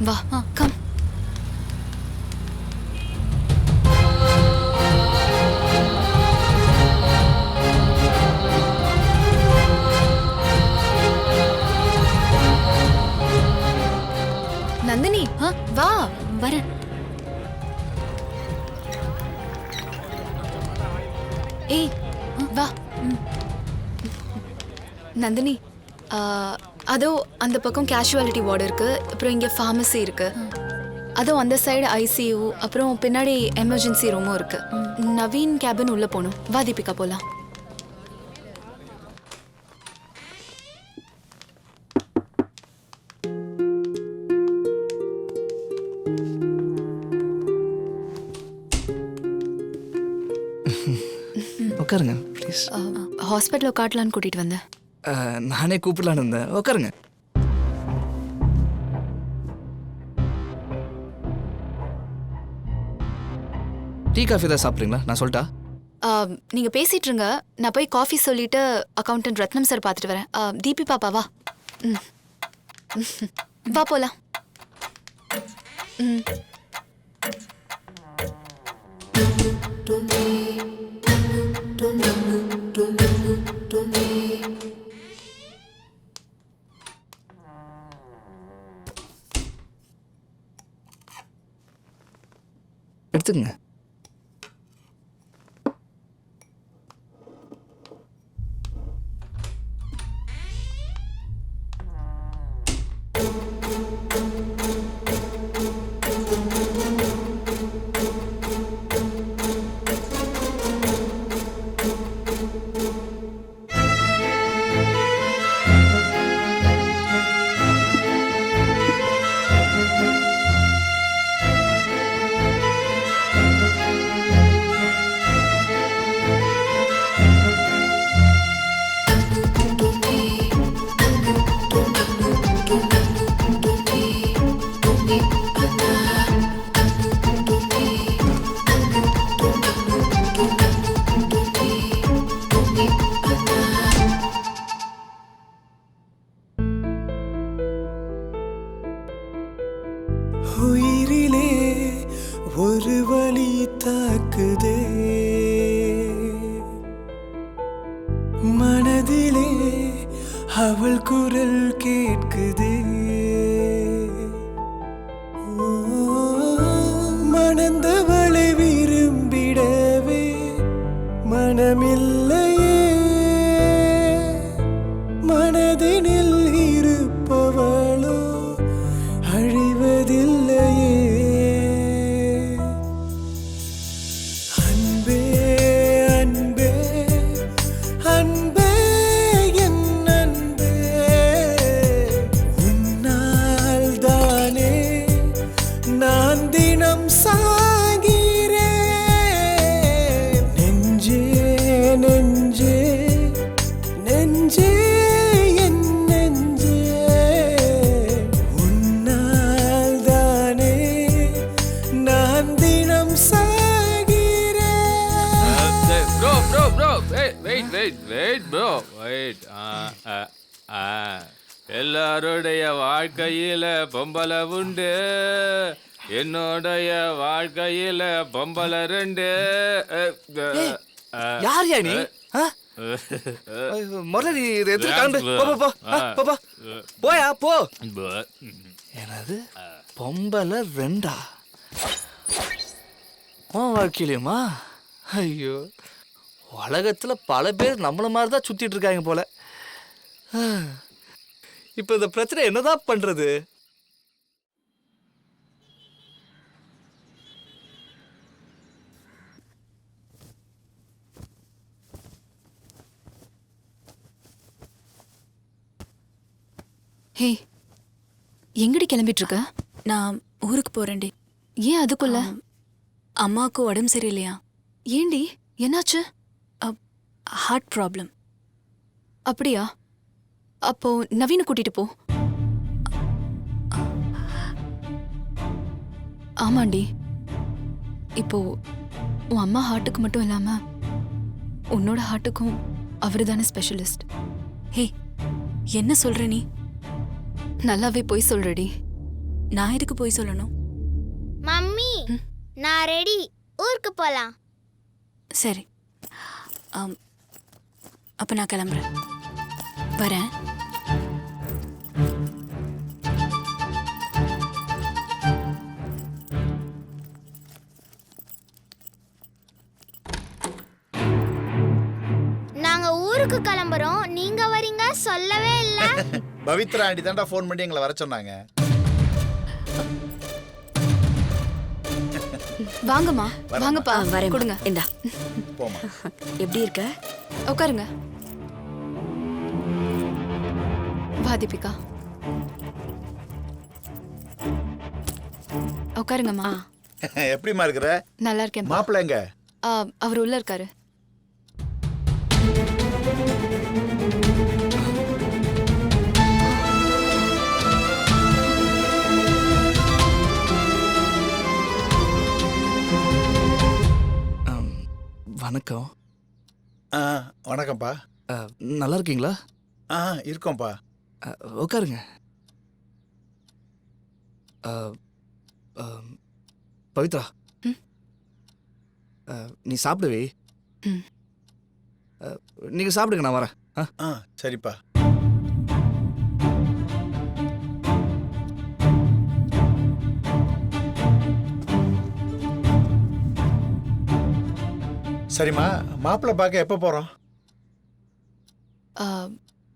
வா, கம். நந்தினி, வா. வரேன். ஏய், வா. நந்தினி, அதோ அந்த பக்கம் கேஷுவாலிட்டி வார்டு இருக்கு, அப்புறம் இங்கே ஃபார்மசி இருக்கு, அதோ அந்த சைடு ஐசியூ, அப்புறம் பின்னாடி எமர்ஜென்சி ரூமும் இருக்கு. நவீன் கேபின் உள்ள போகணும். வா தீபிகா, போலாம். உட்காருங்க ப்ளீஸ். ஹாஸ்பிட்டலில் காட்டலான்னு கூட்டிட்டு வந்தேன். நானே கூப்பிடலான்னு இருந்தேன். உட்காருங்க. டீ காஃபி தான் சாப்பிட்றீங்களா? நான் சொல்லிட்டா? நீங்க பேசிட்டு இருங்க, நான் போய் காஃபி சொல்லிட்டு அக்கௌண்டன்ட் ரத்னம் சார் பார்த்துட்டு வரேன். தீபி பாப்பா வா. வா போலாம். எடுத்துங்க. உயிரிலே ஒரு வலி தாக்குதே, மனதிலே அவள் குரல் கேட்குதே. ஓ, மணந்தவளை விரும்பிடவே மனமில்லையே, மனதினில் இருப்பவளோ அழிவதில்லையே. அன்பே அன்பே அன்பே என் அன்பே, உன்னால் தானே நான் தினம் சாகிறேன். நெஞ்சே நெஞ்சே நெஞ்சே என் நெஞ்சே, உன்னால் தானே நான் தினம் சாகிறேன். Bro wait bro wait. எல்லாருடைய வாழ்க்கையில பொம்பளை உண்டு, என்னுடைய வாழ்க்கையில பொம்பளை ரெண்டு. யார் யா நீ? முதல்ல நீ இதை எடுத்து கிளம்பு. போ போ போ போ போயா போ. என்னது பொம்பளை ரெண்டா? உன் வாழ்க்கையிலுமா? ஐயோ, உலகத்துல பல பேர் நம்மள மாதிரி தான் சுத்திட்டு இருக்காங்க போல. இப்ப இந்த பிரச்சனை என்னதான் பண்றது? ஹே, எங்கடி கிளம்பிட்டு இருக்க? நான் ஊருக்கு போறேன்டி. ஏன் அதுக்குள்ள? அம்மாவுக்கு உடம்பு சரியில்லையா? ஏண்டி, என்னாச்சு? Heart problem. அப்படியா? அப்போ நவீன கூட்டிட்டு போ. ஆமாண்டி, இப்போ உன் அம்மா ஹார்ட்டுக்கு மட்டும் இல்லாம உன்னோட ஹார்ட்டுக்கும் அவரு தானே ஸ்பெஷலிஸ்ட். ஹே, என்ன சொல்ற நீ? நல்லாவே போய் சொல்றடி. நான் எதுக்கு போய் சொல்லணும்? மம்மி, நான் ரெடி, ஊருக்கு போலாம். சரி, அப்ப நான் கிளம்புறேன். வரேன். நாங்க ஊருக்கு கிளம்புறோம், நீங்க வரீங்க சொல்லவே இல்ல. பவித்ரா ஆண்டி தான்டா ஃபோன் பண்ணி எங்களை வர சொன்னாங்க. வாங்கம்மா, வாங்கப்பா, கொடுங்க. இந்தா போமா. எப்படி இருக்க? உட்காருங்க. வா தீபிகா, உட்காருங்கம்மா. எப்படிமா இருக்கிற? நல்லா இருக்கேன். மாப்பிள்ளை எங்க? அவர் உள்ள இருக்காரு. வணக்கம். வணக்கம்ப்பா. நல்லா இருக்கீங்களா? இருக்கோம்ப்பா. உட்காருங்க. பவித்ரா, நீ சாப்பிடுவே. நீங்க சாப்பிடுங்க, நான் வரேன். சரிப்பா. சரிம்மா, மாப்பிள்ளை பார்க்க எப்போ போகிறோம்?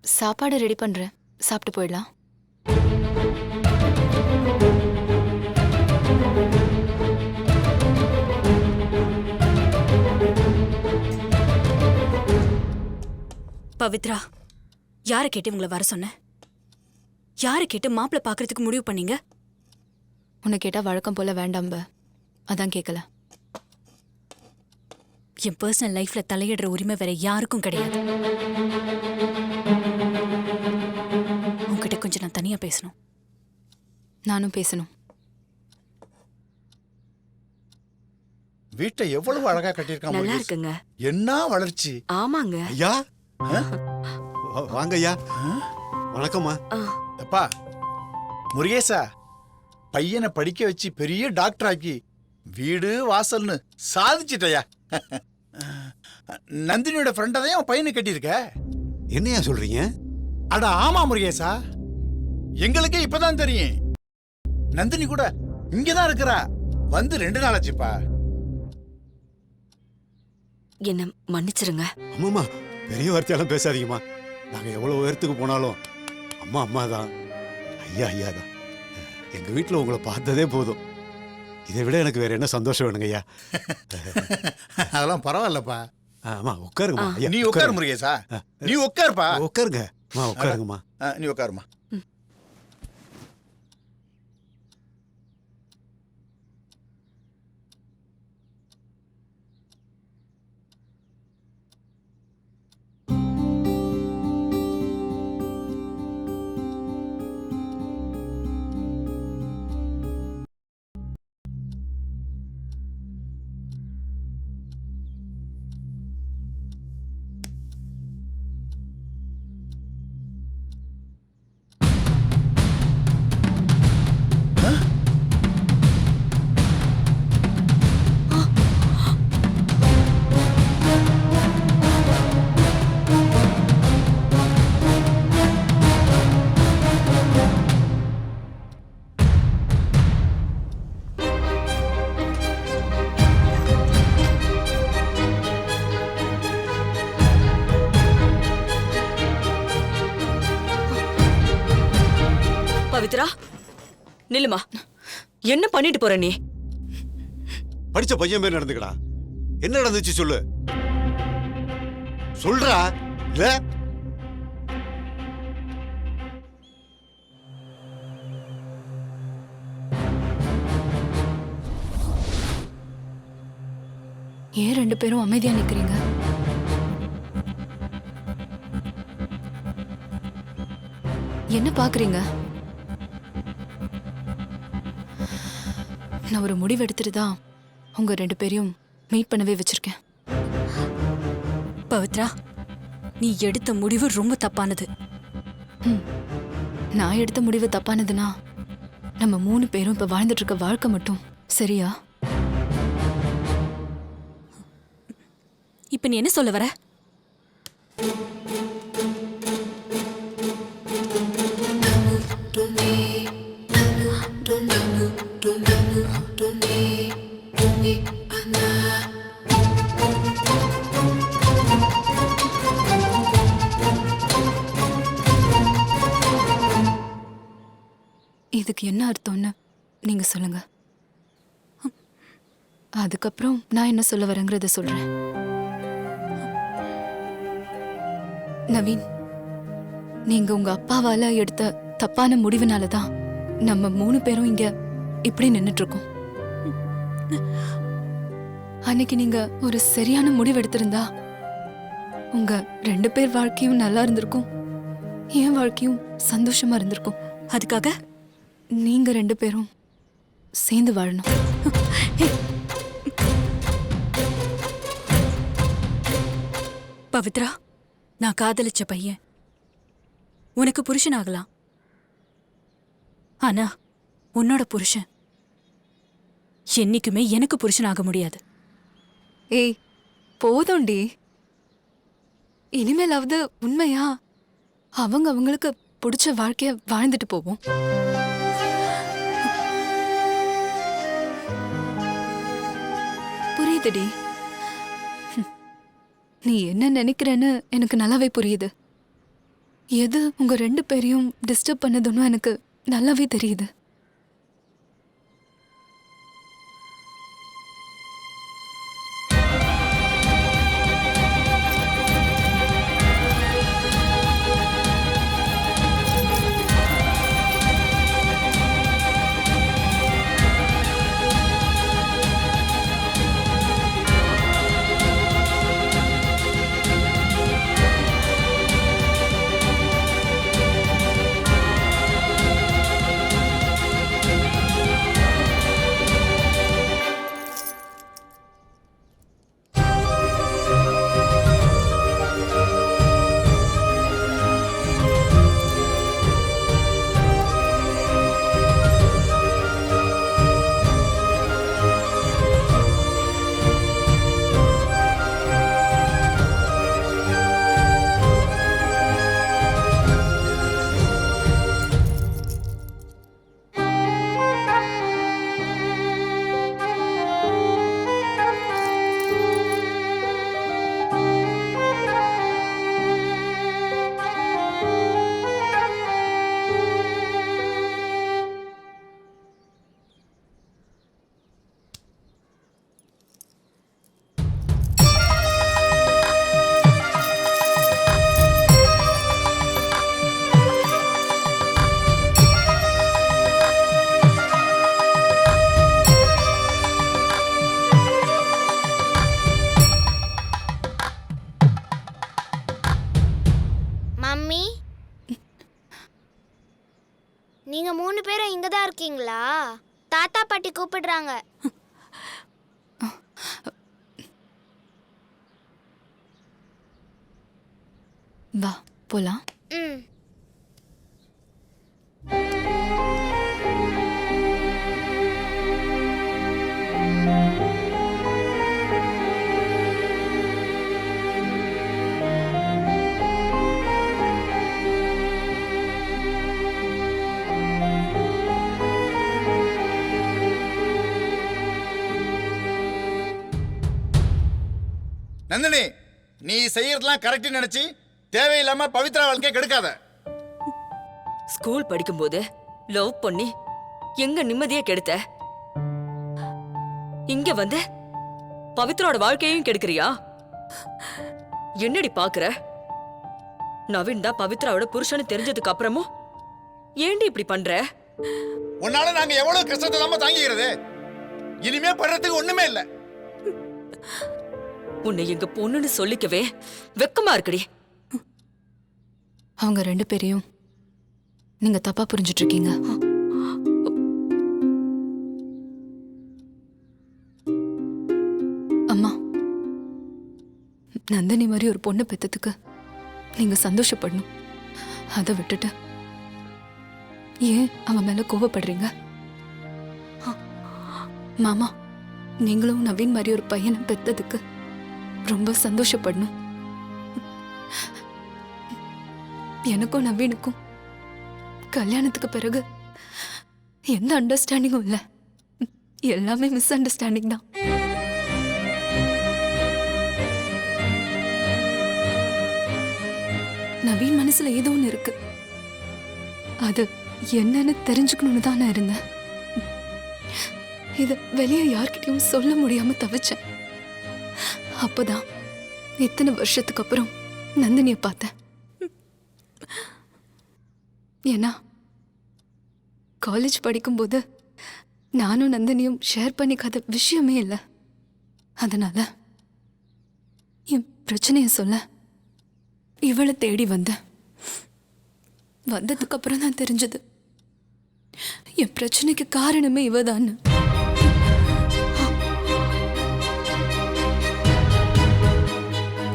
சாப்பாடு ரெடி பண்ணுறேன், சாப்பிட்டு போயிடலாம். பவித்ரா, யாரை கேட்டு உங்களை வர சொன்ன? யாரை கேட்டு மாப்பிள்ளை பார்க்கறதுக்கு முடிவு பண்ணீங்க? உன்னை கேட்டால் வழக்கம் போல வேண்டாம்ப, அதான் கேட்கல. என் பர்சனல் லைஃப்ல தலையிடுற உரிமை வேற யாருக்கும் கிடையாது. உன்கிட்ட கொஞ்சம் நான் தனியா பேசணும். நானும் பேசணும். வீட்டை எவ்வளவு அழகா கட்டியிருக்காங்க. நல்லா இருக்குங்க. என்ன வளர்ச்சி. ஆமாங்க. ஐயா வாங்க ஐயா. வணக்கம்மா. அப்பா முருகேசா, பையனை படிக்க வச்சு பெரிய டாக்டர் ஆக்கி வீடு வாசல்னு சாதிச்சிட்டயா. நந்தினியோட ஃப்ரெண்டை தான் உன் பையனை கட்டியிருக்க. என்னையா சொல்றீங்க? அட ஆமா முருகேசா, எங்களுக்கே இப்பதான் தெரியும். நந்தினி கூட இங்கதான் இருக்கிறா. வந்து 2 நாள் ஆச்சுப்பா. என்ன மன்னிச்சிருங்க. அம்மாமா, பெரிய வார்த்தையெல்லாம் பேசாதீங்கம்மா. நாங்கள் எவ்வளோ உயரத்துக்கு போனாலும் அம்மா அம்மா தான், ஐயா ஐயா தான். எங்கள் வீட்டில் உங்களை பார்த்ததே போதும். இதை விட எனக்கு வேற என்ன சந்தோஷம் வேணுங்க ஐயா. அதெல்லாம் பரவாயில்லப்பா. ஆமா உட்காருங்கம்மா. ஐயா நீ உட்காரு முருகேசா, நீ உட்காருப்பா. உட்காருங்க. உட்காருங்கம்மா. நீ உட்காருமா. பவித்ரா, நில்லுமா. என்ன பண்ணிட்டு போற நீ? படிச்ச பையன் பேர் நடந்துக்கடா. என்ன நடந்துச்சு சொல்லு. சொல்றா. இல்ல ஏன் 2 பேரும் அமைதியா நிக்கிறீங்க? என்ன பாக்குறீங்க? நான் ஒரு முடிவு எடுத்துட்டு தான் உங்க 2 பேரையும் மீட் பண்ணவே வச்சிருக்கேன். பவித்ரா, நீ எடுத்த முடிவு ரொம்ப தப்பானது. நான் எடுத்த முடிவு தப்பானதுன்னா நம்ம 3 பேரும் இப்ப வாழ்ந்துட்டு இருக்க வாழ்க்கை மட்டும் சரியா? இப்ப நீ என்ன சொல்ல வர? இதுக்கு என்ன அர்த்தம்னு நீங்க சொல்லுங்க. அதுக்கப்புறம் நான் என்ன சொல்ல வரேங்கிறத சொல்றேன். நவீன், நீங்க உங்க அப்பாவால எடுத்த தப்பான முடிவுனால தான் நம்ம 3 பேரும் இங்க இப்படி நின்னுட்டு இருக்கோம். அன்னைக்கு நீங்க ஒரு சரியான முடிவு எடுத்திருந்தா உங்க 2 பேர் வாழ்க்கையும் நல்லா இருந்திருக்கும், என் வாழ்க்கையும் சந்தோஷமா இருந்திருக்கும். அதுக்காக நீங்க 2 பேரும் சேர்ந்து வாழணும். பவித்ரா, நான் காதலிச்ச பையன் உனக்கு புருஷன் ஆகலாம். ஆனா உன்னோட புருஷன் என்னைக்குமே எனக்கு புருஷன் ஆக முடியாது. ஏய் போதும்டி. இனிமேலாவது உண்மையா அவங்களுக்கு பிடிச்ச வாழ்க்கைய வாழ்ந்துட்டு போவோம். புரியுதுடி. நீ என்ன நினைக்கிறேன்னு எனக்கு நல்லாவே புரியுது. எது உங்க 2 பேரையும் டிஸ்டர்ப் பண்ணதுன்னு எனக்கு நல்லாவே தெரியுது. மம்மி, நீங்க 3 பேரும் இங்க தான் இருக்கீங்களா? தாத்தா பாட்டி கூப்பிடுறாங்க. வா போலாம். ம். நந்தினி, நீ செய்யறதெல்லாம் கரெக்ட் நினைச்சு தேவையில்லாம பவித்ரா வாழ்க்கையை கெடுக்காத. ஸ்கூல் படிக்கும்போது லவ் பண்ணி எங்க நிம்மதியே கெடுத்த. இங்க வந்து பவித்ராவோட வாழ்க்கையையும் கெடுக்கிறியா? என்னடி பாக்குற? நவீன் தான் பவித்ராவோட புருஷன்னு தெரிஞ்சதுக்கு அப்புறமும் ஏண்டி இப்படி பண்ற? உன்னால நாங்க எவ்வளவு கஷ்டத்தை தான் தாங்கிக்கிறது. இனிமே படுறதுக்கு ஒண்ணுமே இல்ல. உன்னை எங்க பொண்ணுன்னு சொல்லிக்கவே வெக்கமா இருக்குடி. அவங்க 2 பேரையும் நீங்க தப்பா புரிஞ்சிட்டு இருக்கீங்க. அம்மா, நந்தினி மாதிரி ஒரு பொண்ணு பெத்ததுக்கு நீங்க சந்தோஷப்படணும். அதை விட்டுட்டு ஏன் அவன் மேல கோவப்படுறீங்க? மாமா, நீங்களும் நவீன் மாதிரி ஒரு பையனை பெத்ததுக்கு ரொம்ப சந்தோஷப்படணும். எனக்கும் நவீனுக்கும் கல்யாணத்துக்கு பிறகு எந்த அண்டர்ஸ்டாண்டிங்கும் இல்லை. எல்லாமே மிஸ் அண்டர்ஸ்டாண்டிங் தான். நவீன் மனசுல ஏதோ ஒன்று இருக்கு. அது என்னன்னு தெரிஞ்சுக்கணும்னு தான் நான் இருந்தேன். இத வெளியே யார்கிட்டயும் சொல்ல முடியாம தவிச்சேன். அப்பதான் இத்தனை வருஷத்துக்கு அப்புறம் நந்தினிய பார்த்தேன். ஏன்னா காலேஜ் படிக்கும்போது நானும் நந்தினியும் ஷேர் பண்ணிக்காத விஷயமே இல்லை. அதனால என் பிரச்சனைய சொல்ல இவளை தேடி வந்தேன். வந்ததுக்கு அப்புறம் தான் தெரிஞ்சது என் பிரச்சனைக்கு காரணமே இவதான்னு.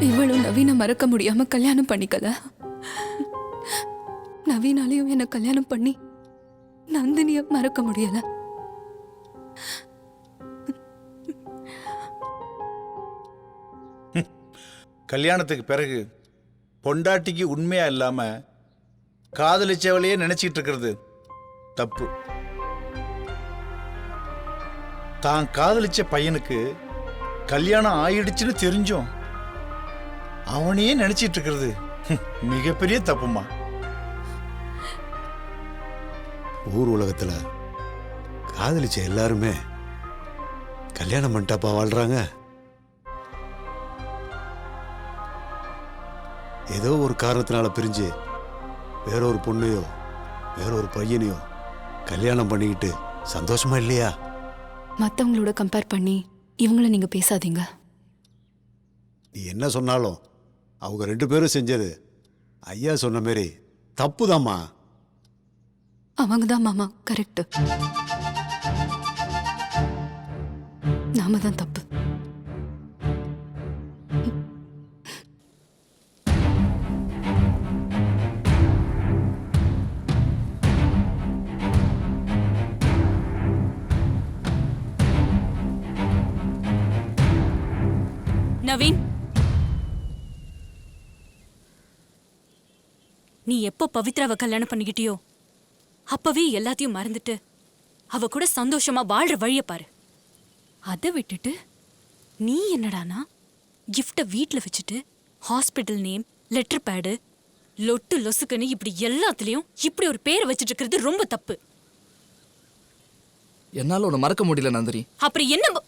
இவளும் நவீன மறக்க முடியாம கல்யாணம் பண்ணிக்கல. நவீனாலையும் என்ன கல்யாணம் பண்ணி நந்தினிய மறக்க முடியல. கல்யாணத்துக்கு பிறகு பொண்டாட்டிக்கு உண்மையா இல்லாம காதலிச்சவளையே நினைச்சிட்டு இருக்கிறது தப்பு. தான் காதலிச்ச பையனுக்கு கல்யாணம் ஆயிடுச்சுன்னு தெரிஞ்சும் அவனையே நினைச்சிட்டு இருக்கிறது மிகப்பெரிய தப்புமா. ஊர் உலகத்துல காதலிச்ச எல்லாருமே கல்யாணம் பண்ணிட்டாப்பா வாழ்றாங்க. ஏதோ ஒரு காரணத்தினால பிரிஞ்சு வேறொரு பொண்ணையோ வேறொரு பையனையோ கல்யாணம் பண்ணிக்கிட்டு சந்தோஷமா இல்லையா? மற்றவங்களோட கம்பேர் பண்ணி இவங்கள நீங்க பேசாதீங்க. நீ என்ன சொன்னாலும் அவங்க 2 பேரும் செஞ்சது ஐயா சொன்ன மாதிரி தப்புதாம்மா. அவங்க தான் மாமா கரெக்ட், நாம தான் தப்பு. நவீன், நீ எப்போ பவித்ராவை கல்யாணம் பண்ணிக்கிட்டியோ அப்பவே எல்லாத்தையும் மறந்துட்டு அவ கூட சந்தோஷமா வாழ்ற வழிய பாரு. அதை விட்டுட்டு நீ என்னடானா கிஃப்ட வீட்ல வச்சுட்டு ஹாஸ்பிட்டல் நேம், லெட்டர் பேடு, லொட்டு லொசுக்குன்னு இப்படி எல்லாத்துலயும் இப்படி ஒரு பேரை வச்சுட்டு இருக்கிறது ரொம்ப தப்பு. என்னால உன்னை மறக்க முடியல நந்தினி. அப்படி என்ன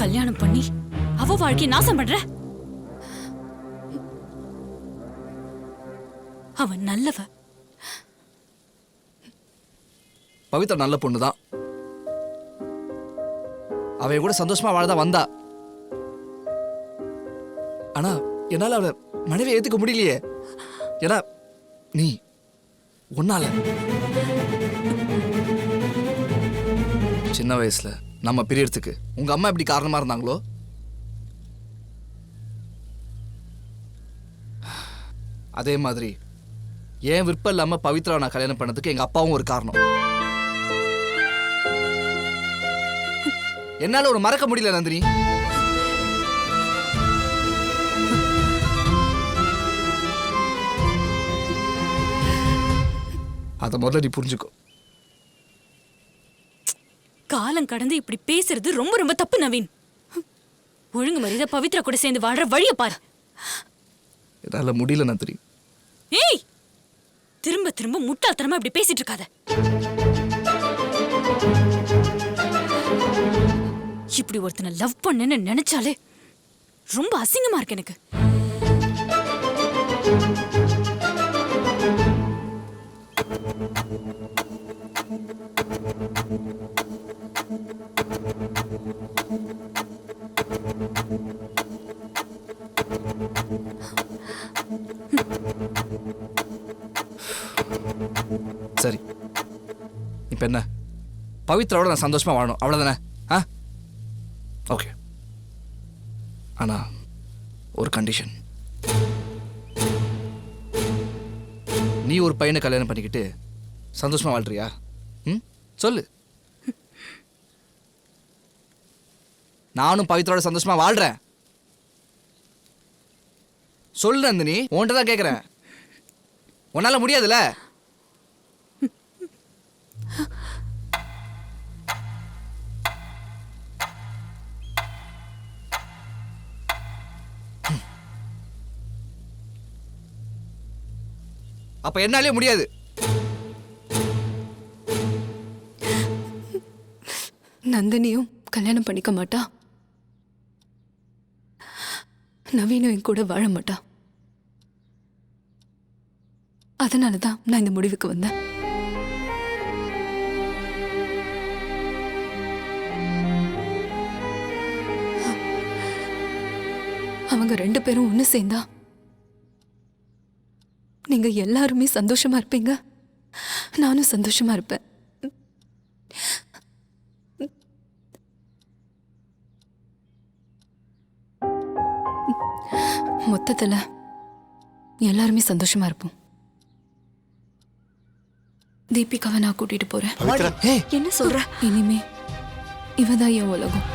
கல்யாணம் பண்ணி அவ வாழ்க்கையை நாசம் பண்ற? அவன் நல்லவ. பவித்ரா நல்ல பொண்ணுதான். அவ கூட சந்தோஷமா வாழதான் வந்தா. ஆனா என்னால அவளை மனைவி ஏத்துக்க முடியலையே. ஏன்னா நீ உன்னால சின்ன வயசுல நம்ம பிரியறதுக்கு உங்க அம்மா எப்படி காரணமா இருந்தாங்களோ அதே மாதிரி ஏன் விருப்பம் இல்லாம பவித்ரா நான் கல்யாணம் பண்ணதுக்கு எங்க அப்பாவும் ஒரு காரணம். என்னால ஒரு மறக்க முடியல நந்தினி. அத முதல்ல நீ புரிஞ்சுக்கோ. காலம் கடந்து இப்படி பேசுறது ரொம்ப ரொம்ப தப்பு நவீன். ஒழுங்கு மரியாதை பவித்ரா கூட சேர்ந்து வாழ்ற வழிய பாரு. என்னால முடியல நந்தினி. ஏய், திரும்ப திரும்ப முட்டாள்தனமா இப்படி பேசிட்டு இருக்காத. இப்படி ஒருத்தனை லவ் பண்ணேன்னு நினைச்சாலே ரொம்ப அசிங்கமா இருக்கு எனக்கு. சரி, இப்ப என்ன? பவித்ராவோட நான் சந்தோஷமா வாழணும், அவ்வளவுதானே? ஓகே. ஆனா ஒரு கண்டிஷன். நீ ஒரு பையனை கல்யாணம் பண்ணிக்கிட்டு சந்தோஷமா வாழ்றியா? சொல்லு. நானும் பவித்ராவோட சந்தோஷமா வாழ்றேன். சொல்லு நந்தினி, உன்கிட்ட தான் கேட்கிறேன். உன்னால முடியாதுல்ல? அப்ப என்னாலே முடியாது. நந்தினியும் கல்யாணம் பண்ணிக்க மாட்டா, நவீனும் என் கூட வாழ மாட்டா. அதனாலதான் நான் இந்த முடிவுக்கு வந்தேன். அவங்க 2 பேரும் ஒண்ணு சேர்ந்தா நீங்க எல்லாருமே சந்தோஷமா இருப்பீங்க, நானும் சந்தோஷமா இருப்பேன். மொத்தத்துல எல்லாருமே சந்தோஷமா இருப்போம். தீபிகாவை நான் கூட்டிட்டு போறேன். என்ன சொல்ற? இனிமே இவதான் என் உலகம்.